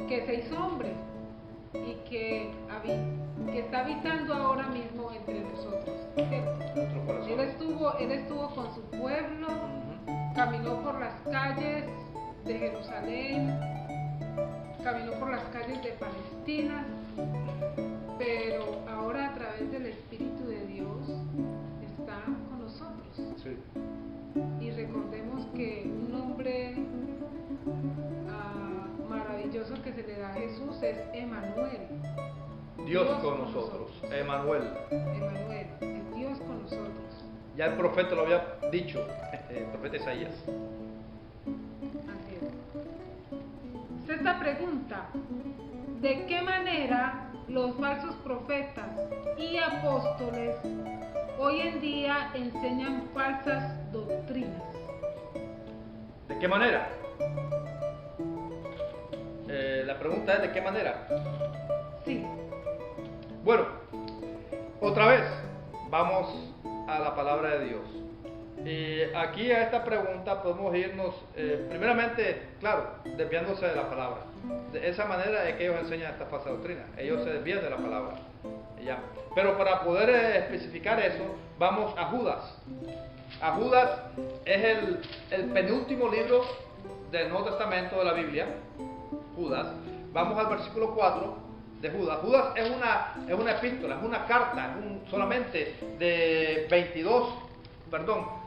que se hizo hombre y que está habitando ahora mismo entre nosotros. Nuestro corazón. Él estuvo con su pueblo, caminó por las calles de Jerusalén, caminó por las calles de Palestina, pero ahora a través del Espíritu de Dios está con nosotros. Sí. Y recordemos que un nombre maravilloso que se le da a Jesús es Emmanuel. Dios con nosotros. Emmanuel. Emmanuel, es Dios con nosotros. Ya el profeta lo había dicho, el profeta Isaías. Así es. Sexta pregunta: ¿de qué manera los falsos profetas y apóstoles hoy en día enseñan falsas doctrinas? ¿De qué manera? La pregunta es ¿de qué manera? Sí. Bueno, otra vez, vamos a la palabra de Dios. Aquí a esta pregunta podemos irnos, primeramente, claro, desviándose de la palabra. De esa manera es que ellos enseñan esta falsa doctrina. Ellos se desvían de la palabra. Ya. Pero para poder especificar eso, vamos a Judas. A Judas es el penúltimo libro del Nuevo Testamento de la Biblia. Judas. Vamos al versículo 4 de Judas. Judas es una epístola, es una carta, solamente de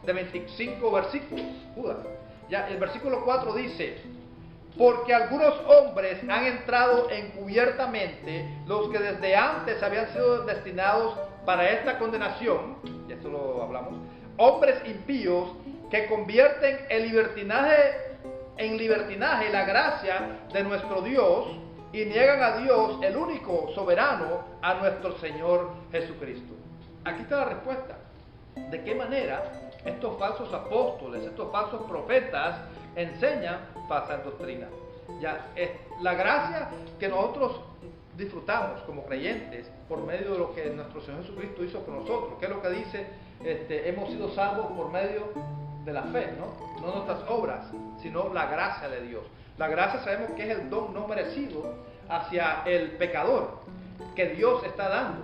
25 versículos. Judas. Ya, el versículo 4 dice: porque algunos hombres han entrado encubiertamente, los que desde antes habían sido destinados para esta condenación, y esto lo hablamos, hombres impíos que convierten el libertinaje en libertinaje la gracia de nuestro Dios y niegan a Dios, el único soberano, a nuestro Señor Jesucristo. Aquí está la respuesta. ¿De qué manera estos falsos apóstoles, estos falsos profetas enseñan falsa doctrina? Ya, es la gracia que nosotros disfrutamos como creyentes por medio de lo que nuestro Señor Jesucristo hizo con nosotros. ¿Qué es lo que dice? Hemos sido salvos por medio de la fe, ¿no? No nuestras obras, sino la gracia de Dios. La gracia sabemos que es el don no merecido hacia el pecador que Dios está dando.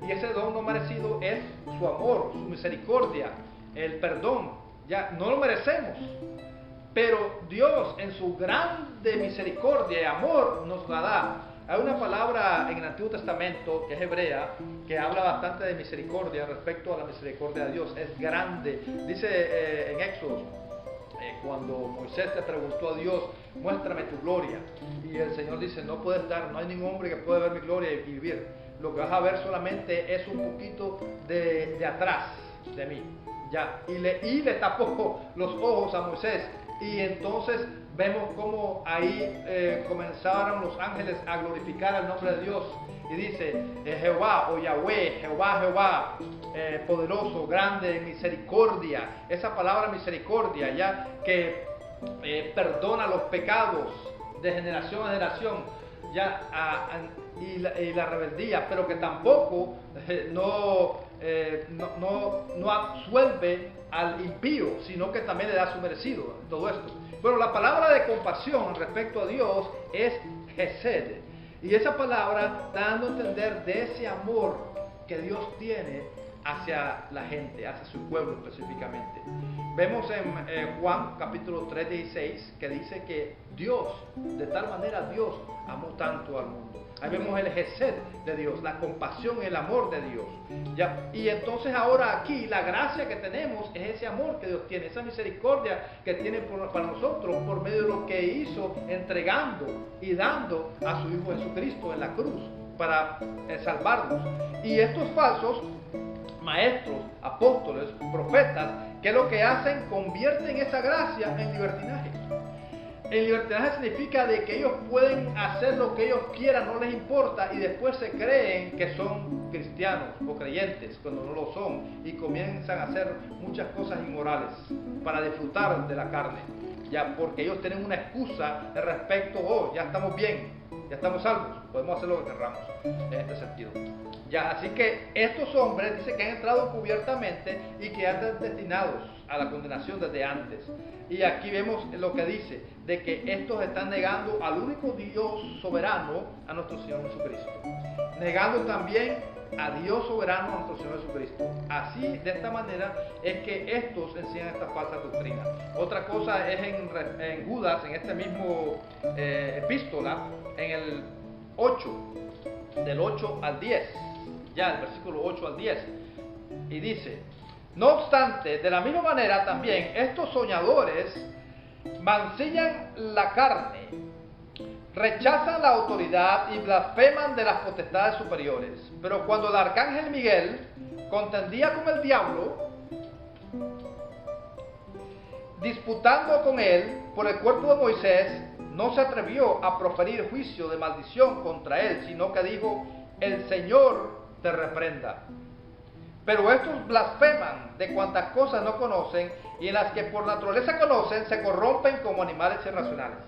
Y ese don no merecido es su amor, su misericordia, el perdón. Ya no lo merecemos, pero Dios en su grande misericordia y amor nos la da. Hay una palabra en el Antiguo Testamento que es hebrea, que habla bastante de misericordia respecto a la misericordia de Dios. Es grande. Dice en Éxodo, cuando Moisés le preguntó a Dios: muéstrame tu gloria. Y el Señor dice: no puedes dar, no hay ningún hombre que pueda ver mi gloria y vivir. Lo que vas a ver solamente es un poquito de atrás de mí. Ya. Y le tapó los ojos a Moisés. Y entonces vemos cómo ahí comenzaron los ángeles a glorificar el nombre de Dios. Y dice: Jehová o Yahweh, Jehová, poderoso, grande, misericordia. Esa palabra misericordia, ya que perdona los pecados de generación a generación, ya, y la rebeldía, pero que tampoco no absuelve al impío, sino que también le da su merecido. Todo esto. Bueno, la palabra de compasión respecto a Dios es Hesed. Y esa palabra está dando a entender de ese amor que Dios tiene hacia la gente, hacia su pueblo específicamente. Vemos en Juan capítulo 3, 16 que dice que Dios, de tal manera Dios amó tanto al mundo. Ahí vemos el Hesed de Dios, la compasión, el amor de Dios. ¿Ya? Y entonces ahora aquí la gracia que tenemos es ese amor que Dios tiene, esa misericordia que tiene para nosotros por medio de lo que hizo entregando y dando a su Hijo Jesucristo en la cruz para salvarnos. Y estos falsos maestros, apóstoles, profetas, ¿qué es lo que hacen? Convierten esa gracia en libertinaje. El libertinaje significa de que ellos pueden hacer lo que ellos quieran, no les importa, y después se creen que son cristianos o creyentes cuando no lo son, y comienzan a hacer muchas cosas inmorales para disfrutar de la carne, ya porque ellos tienen una excusa de respecto, oh, ya estamos bien, ya estamos salvos, podemos hacer lo que queramos en este sentido. Ya, así que estos hombres dice que han entrado cubiertamente y que ya están destinados a la condenación desde antes. Y aquí vemos lo que dice, de que estos están negando al único Dios soberano, a nuestro Señor Jesucristo. Negando también a Dios soberano, a nuestro Señor Jesucristo. Así, de esta manera, es que estos enseñan esta falsa doctrina. Otra cosa es en Judas, en este mismo epístola, en el 8, del 8 al 10, ya el versículo 8 al 10, y dice: no obstante, de la misma manera también estos soñadores mancillan la carne, rechazan la autoridad y blasfeman de las potestades superiores. Pero cuando el arcángel Miguel contendía con el diablo, disputando con él por el cuerpo de Moisés, no se atrevió a proferir juicio de maldición contra él, sino que dijo: el Señor te reprenda. Pero estos blasfeman de cuantas cosas no conocen, y en las que por naturaleza conocen, se corrompen como animales irracionales.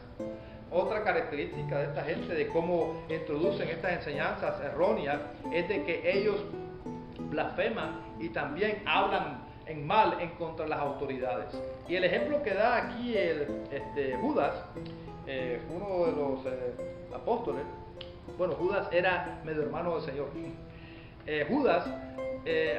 Otra característica de esta gente, de cómo introducen estas enseñanzas erróneas, es de que ellos blasfeman y también hablan en mal en contra de las autoridades. Y el ejemplo que da aquí Judas, uno de los apóstoles, bueno, Judas era medio hermano del Señor. Judas,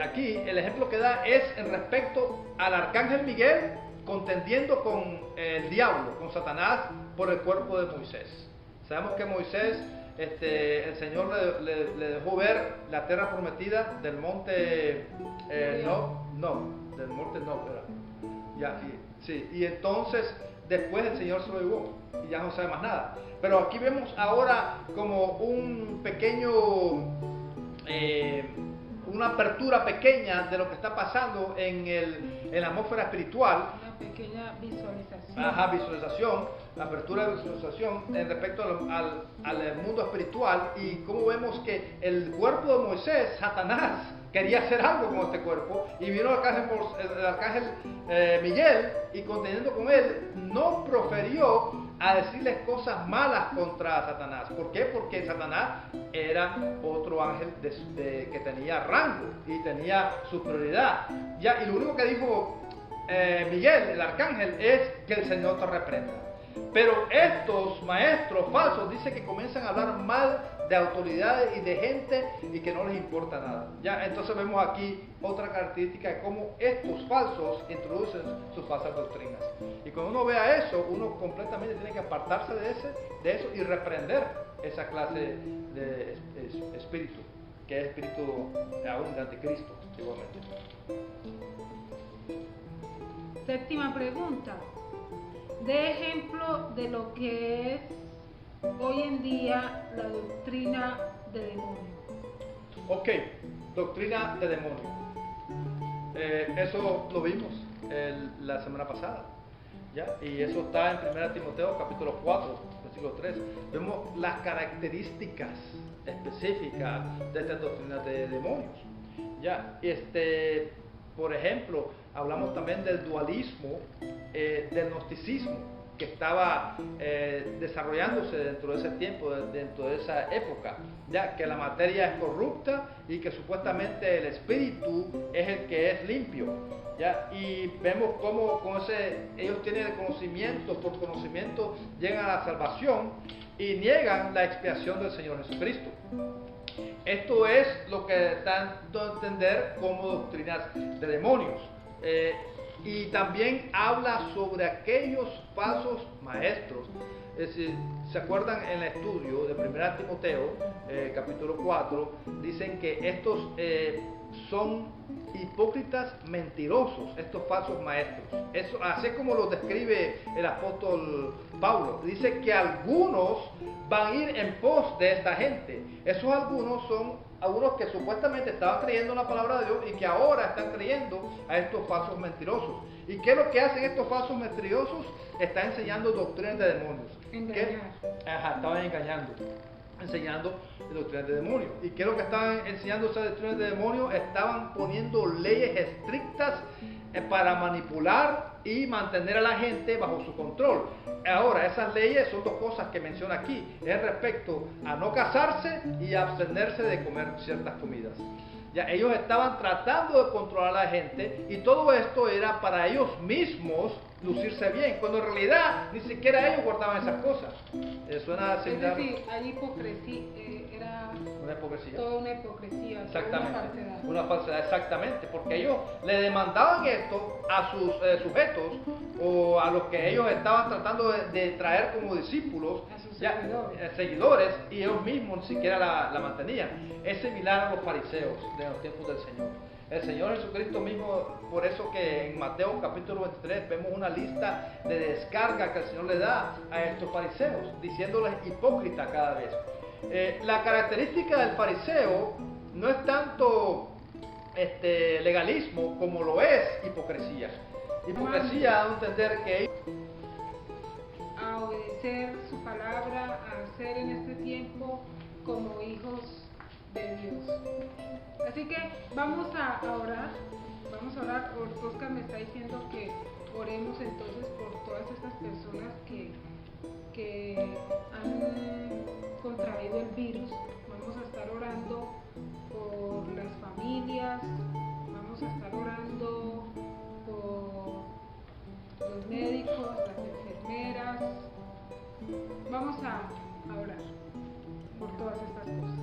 aquí el ejemplo que da es en respecto al arcángel Miguel contendiendo con el diablo, con Satanás, por el cuerpo de Moisés. Sabemos que Moisés, el Señor le dejó ver la tierra prometida del monte, del monte no, ya, y entonces después el Señor se lo llevó y ya no sabe más nada. Pero aquí vemos ahora como un pequeño, una apertura pequeña de lo que está pasando en la atmósfera espiritual. Una pequeña visualización. Ajá, visualización, la apertura de visualización en respecto al mundo espiritual, y cómo vemos que el cuerpo de Moisés, Satanás, quería hacer algo con este cuerpo, y vino el arcángel Miguel, y conteniendo con él, no proferió a decirles cosas malas contra Satanás. ¿Por qué? Porque Satanás era otro ángel que tenía rango y tenía superioridad. Ya, y lo único que dijo Miguel, el arcángel, es que el Señor te reprenda. Pero estos maestros falsos dicen que comienzan a hablar mal de autoridades y de gente y que no les importa nada. Ya, entonces vemos aquí otra característica de cómo estos falsos introducen sus falsas doctrinas. Y cuando uno vea eso, uno completamente tiene que apartarse de eso y reprender esa clase de espíritu, que es espíritu aún de anticristo, igualmente. Séptima pregunta. De ejemplo de lo que es hoy en día la doctrina de demonio. Ok, doctrina de demonio. Eso lo vimos la semana pasada, ¿ya? Y eso está en 1 Timoteo capítulo 4, versículo 3. Vemos las características específicas de esta doctrina de demonios, ¿ya? Por ejemplo, hablamos también del dualismo, del gnosticismo, que estaba desarrollándose dentro de ese tiempo, dentro de esa época, ya que la materia es corrupta y que supuestamente el espíritu es el que es limpio, ya, y vemos cómo ellos tienen el conocimiento, por conocimiento llegan a la salvación y niegan la expiación del Señor Jesucristo. Esto es lo que están dando a entender como doctrinas de demonios. Y también habla sobre aquellos falsos maestros. Es decir, ¿se acuerdan en el estudio de 1 Timoteo, capítulo 4? Dicen que estos son hipócritas mentirosos, estos falsos maestros. Eso, así como lo describe el apóstol Pablo. Dice que algunos van a ir en pos de esta gente. Esos algunos son algunos que supuestamente estaban creyendo en la palabra de Dios y que ahora están creyendo a estos falsos mentirosos. ¿Y qué es lo que hacen estos falsos mentirosos? Están enseñando doctrinas de demonios. Engañar. Estaban enseñando doctrinas de demonios. ¿Y qué es lo que estaban enseñando esas doctrinas de demonios? Estaban poniendo leyes estrictas para manipular y mantener a la gente bajo su control. Ahora, esas leyes son dos cosas que menciona aquí. Es respecto a no casarse y abstenerse de comer ciertas comidas. Ya ellos estaban tratando de controlar a la gente y todo esto era para ellos mismos lucirse bien, cuando en realidad ni siquiera ellos guardaban esas cosas. Suena similar. Es decir, hay hipocresía, era una hipocresía. toda una hipocresía, Exactamente. toda una falsedad. Una falsedad, exactamente, porque ellos le demandaban esto a sus sujetos o a los que ellos estaban tratando de traer como discípulos, A sus ya, seguidores. seguidores, y ellos mismos ni siquiera la mantenían. Es similar a los fariseos de los tiempos del Señor. El Señor Jesucristo mismo, por eso que en Mateo capítulo 23 vemos una lista de descarga que el Señor le da a estos fariseos, diciéndoles hipócritas cada vez. La característica del fariseo no es tanto legalismo como lo es hipocresía. Hipocresía da a entender que ellos A obedecer su palabra, a ser en este tiempo como hijos de Dios. Así que vamos a orar. Oscar me está diciendo que oremos entonces por todas estas personas que han contraído el virus. Vamos a estar orando por las familias, vamos a estar orando por los médicos, las enfermeras. Vamos a orar por todas estas cosas.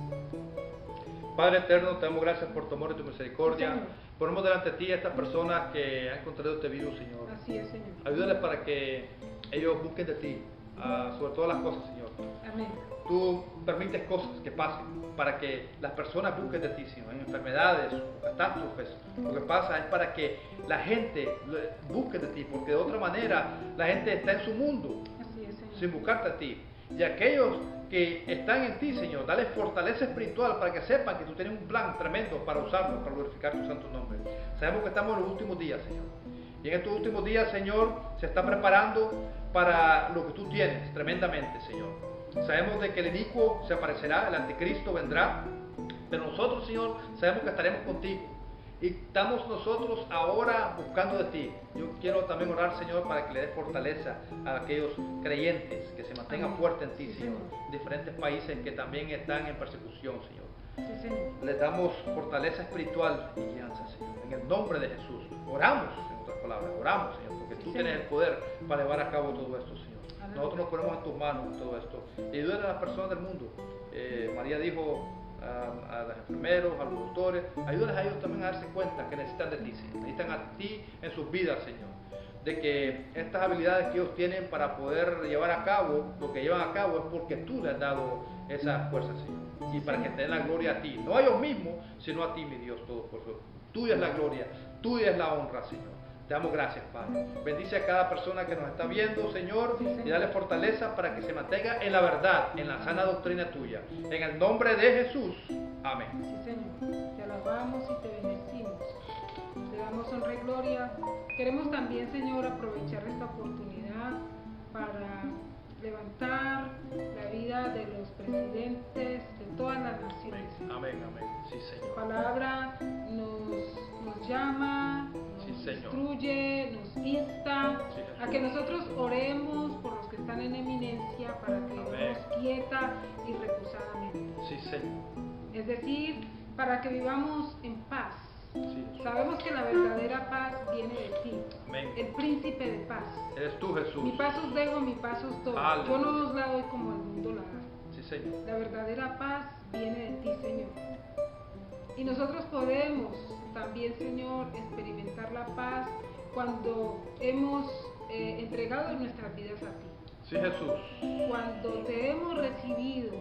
Padre eterno, te damos gracias por tu amor y tu misericordia. Señor. Ponemos delante de ti a estas personas que han contraído este virus, Señor. Así es, Señor. Ayúdales para que ellos busquen de ti, sobre todas las cosas, Señor. Amén. Tú permites cosas que pasen para que las personas busquen de ti, Señor, en enfermedades o catástrofes. Lo que pasa es para que la gente busque de ti, porque de otra manera la gente está en su mundo Así es, Señor. sin buscarte a ti. Y aquellos que están en ti, Señor, dale fortaleza espiritual para que sepan que tú tienes un plan tremendo para usarlo, para glorificar tu santo nombre. Sabemos que estamos en los últimos días, Señor. Y en estos últimos días, Señor, se está preparando para lo que tú tienes tremendamente, Señor. Sabemos de que el inicuo se aparecerá, el anticristo vendrá, pero nosotros, Señor, sabemos que estaremos contigo. Y estamos nosotros ahora buscando de ti. Yo quiero también orar, Señor, para que le des fortaleza a aquellos creyentes, que se mantengan fuertes en ti, Sí, Señor. Señor. Diferentes países que también están en persecución, Señor. Sí, Señor. Les damos fortaleza espiritual y guianza, Señor. En el nombre de Jesús. Oramos, en otras palabras, oramos, Señor, porque Sí, tú Señor. tienes el poder para llevar a cabo todo esto, Señor. Amén. Nosotros nos ponemos en tus manos en todo esto. Y ayuda a las personas del mundo. María dijo a los enfermeros, a los doctores, ayúdales a ellos también a darse cuenta que necesitan de ti, Señor. Necesitan a ti en sus vidas, Señor. De que estas habilidades que ellos tienen para poder llevar a cabo lo que llevan a cabo es porque tú les has dado esa fuerza, Señor. Y para que te den la gloria a ti, no a ellos mismos, sino a ti, mi Dios Todopoderoso. Tuya es la gloria, tuya es la honra, Señor. Te damos gracias, Padre. Bendice a cada persona que nos está viendo, Señor, Sí, Señor. y dale fortaleza para que se mantenga en la verdad, en la sana doctrina tuya. En el nombre de Jesús. Amén. Sí, Señor. Te alabamos y te bendecimos. Te damos honra y gloria. Queremos también, Señor, aprovechar esta oportunidad para levantar la vida de los presidentes de todas las naciones. Amén, amén. Sí, Tu Señor. palabra nos llama, nos Sí, Señor. instruye, nos insta Sí, Jesús. a que nosotros oremos por los que están en eminencia para que vivamos quieta y reposadamente. Sí, Señor. Es decir, para que vivamos en paz. Sí, Jesús. Sabemos que la verdadera paz viene de ti, Amén. el príncipe de paz. Eres tú, Jesús. Mi paz os dejo, mi paz os doy. Aleluya. Yo no os la doy como el mundo la da. Sí, Señor. La verdadera paz viene de ti, Señor. Y nosotros podemos también, Señor, experimentar la paz cuando hemos entregado nuestras vidas a ti. Sí, Jesús. Cuando te hemos recibido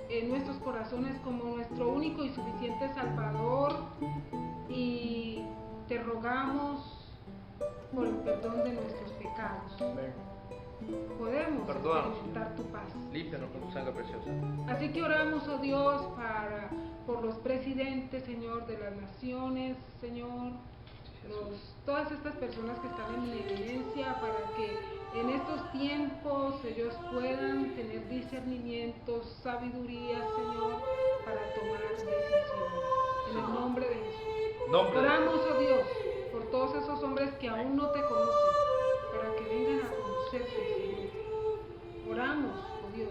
en nuestros corazones como nuestro único y suficiente Salvador, y te rogamos por el perdón de nuestros pecados. Amén. Podemos Perdónanos, experimentar tu paz. Límpianos con tu sangre preciosa. Así que oramos, oh Dios, por los presidentes, Señor, de las naciones, Señor, todas estas personas que están en evidencia, para que en estos tiempos ellos puedan tener discernimiento, sabiduría, Señor, para tomar decisiones. En el nombre de Jesús. Oramos, oh Dios, por todos esos hombres que aún no te conocen, para que vengan a conocerte, Señor. Oramos, oh Dios,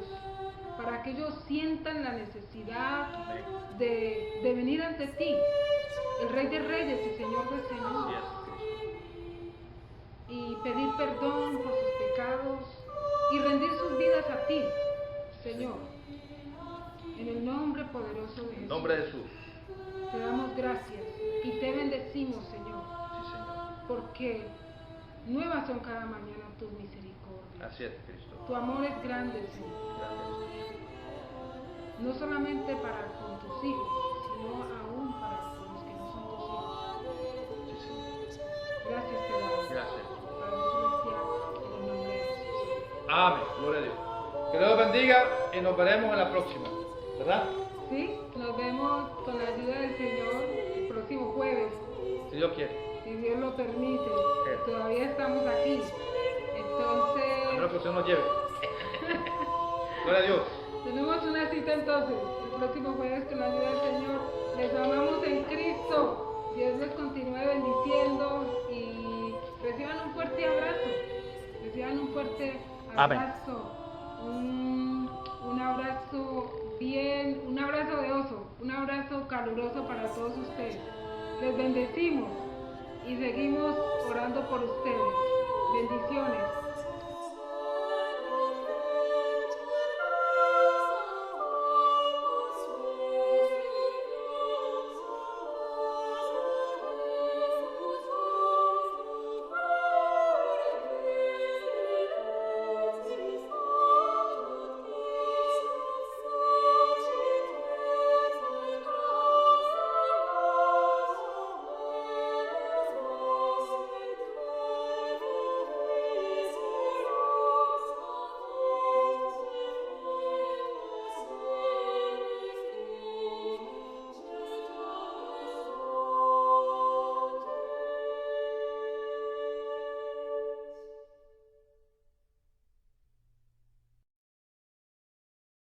para que ellos sientan la necesidad de venir ante ti, el Rey de Reyes y Señor de Señores, y pedir perdón por sus pecados y rendir sus vidas a ti, Señor, en el nombre poderoso de Jesús. En nombre de Jesús. Te damos gracias y te bendecimos, Señor, Sí, Señor. porque nuevas son cada mañana tus misericordias. Así es, Cristo. Tu amor es grande, Señor, Gracias. no solamente para con tus hijos, sino aún para con los que no son tus hijos. Sí, Señor. Gracias te damos. Gracias. Padre Celestial, en el nombre de Jesús. Amén. Gloria a Dios. Que Dios los bendiga y nos veremos en la próxima. ¿Verdad? Sí, nos vemos con la ayuda del Señor el próximo jueves, Si Dios quiere. si Dios lo permite. Todavía estamos aquí. A Entonces, menos que usted nos lleve. Gloria a Dios. tenemos una cita entonces, el próximo jueves con la ayuda del Señor. Les amamos en Cristo. Dios les continúe bendiciendo y reciban un fuerte abrazo. Reciban un fuerte abrazo. Un abrazo bien, un abrazo de oso, un abrazo caluroso para todos ustedes. Les bendecimos y seguimos orando por ustedes. Bendiciones.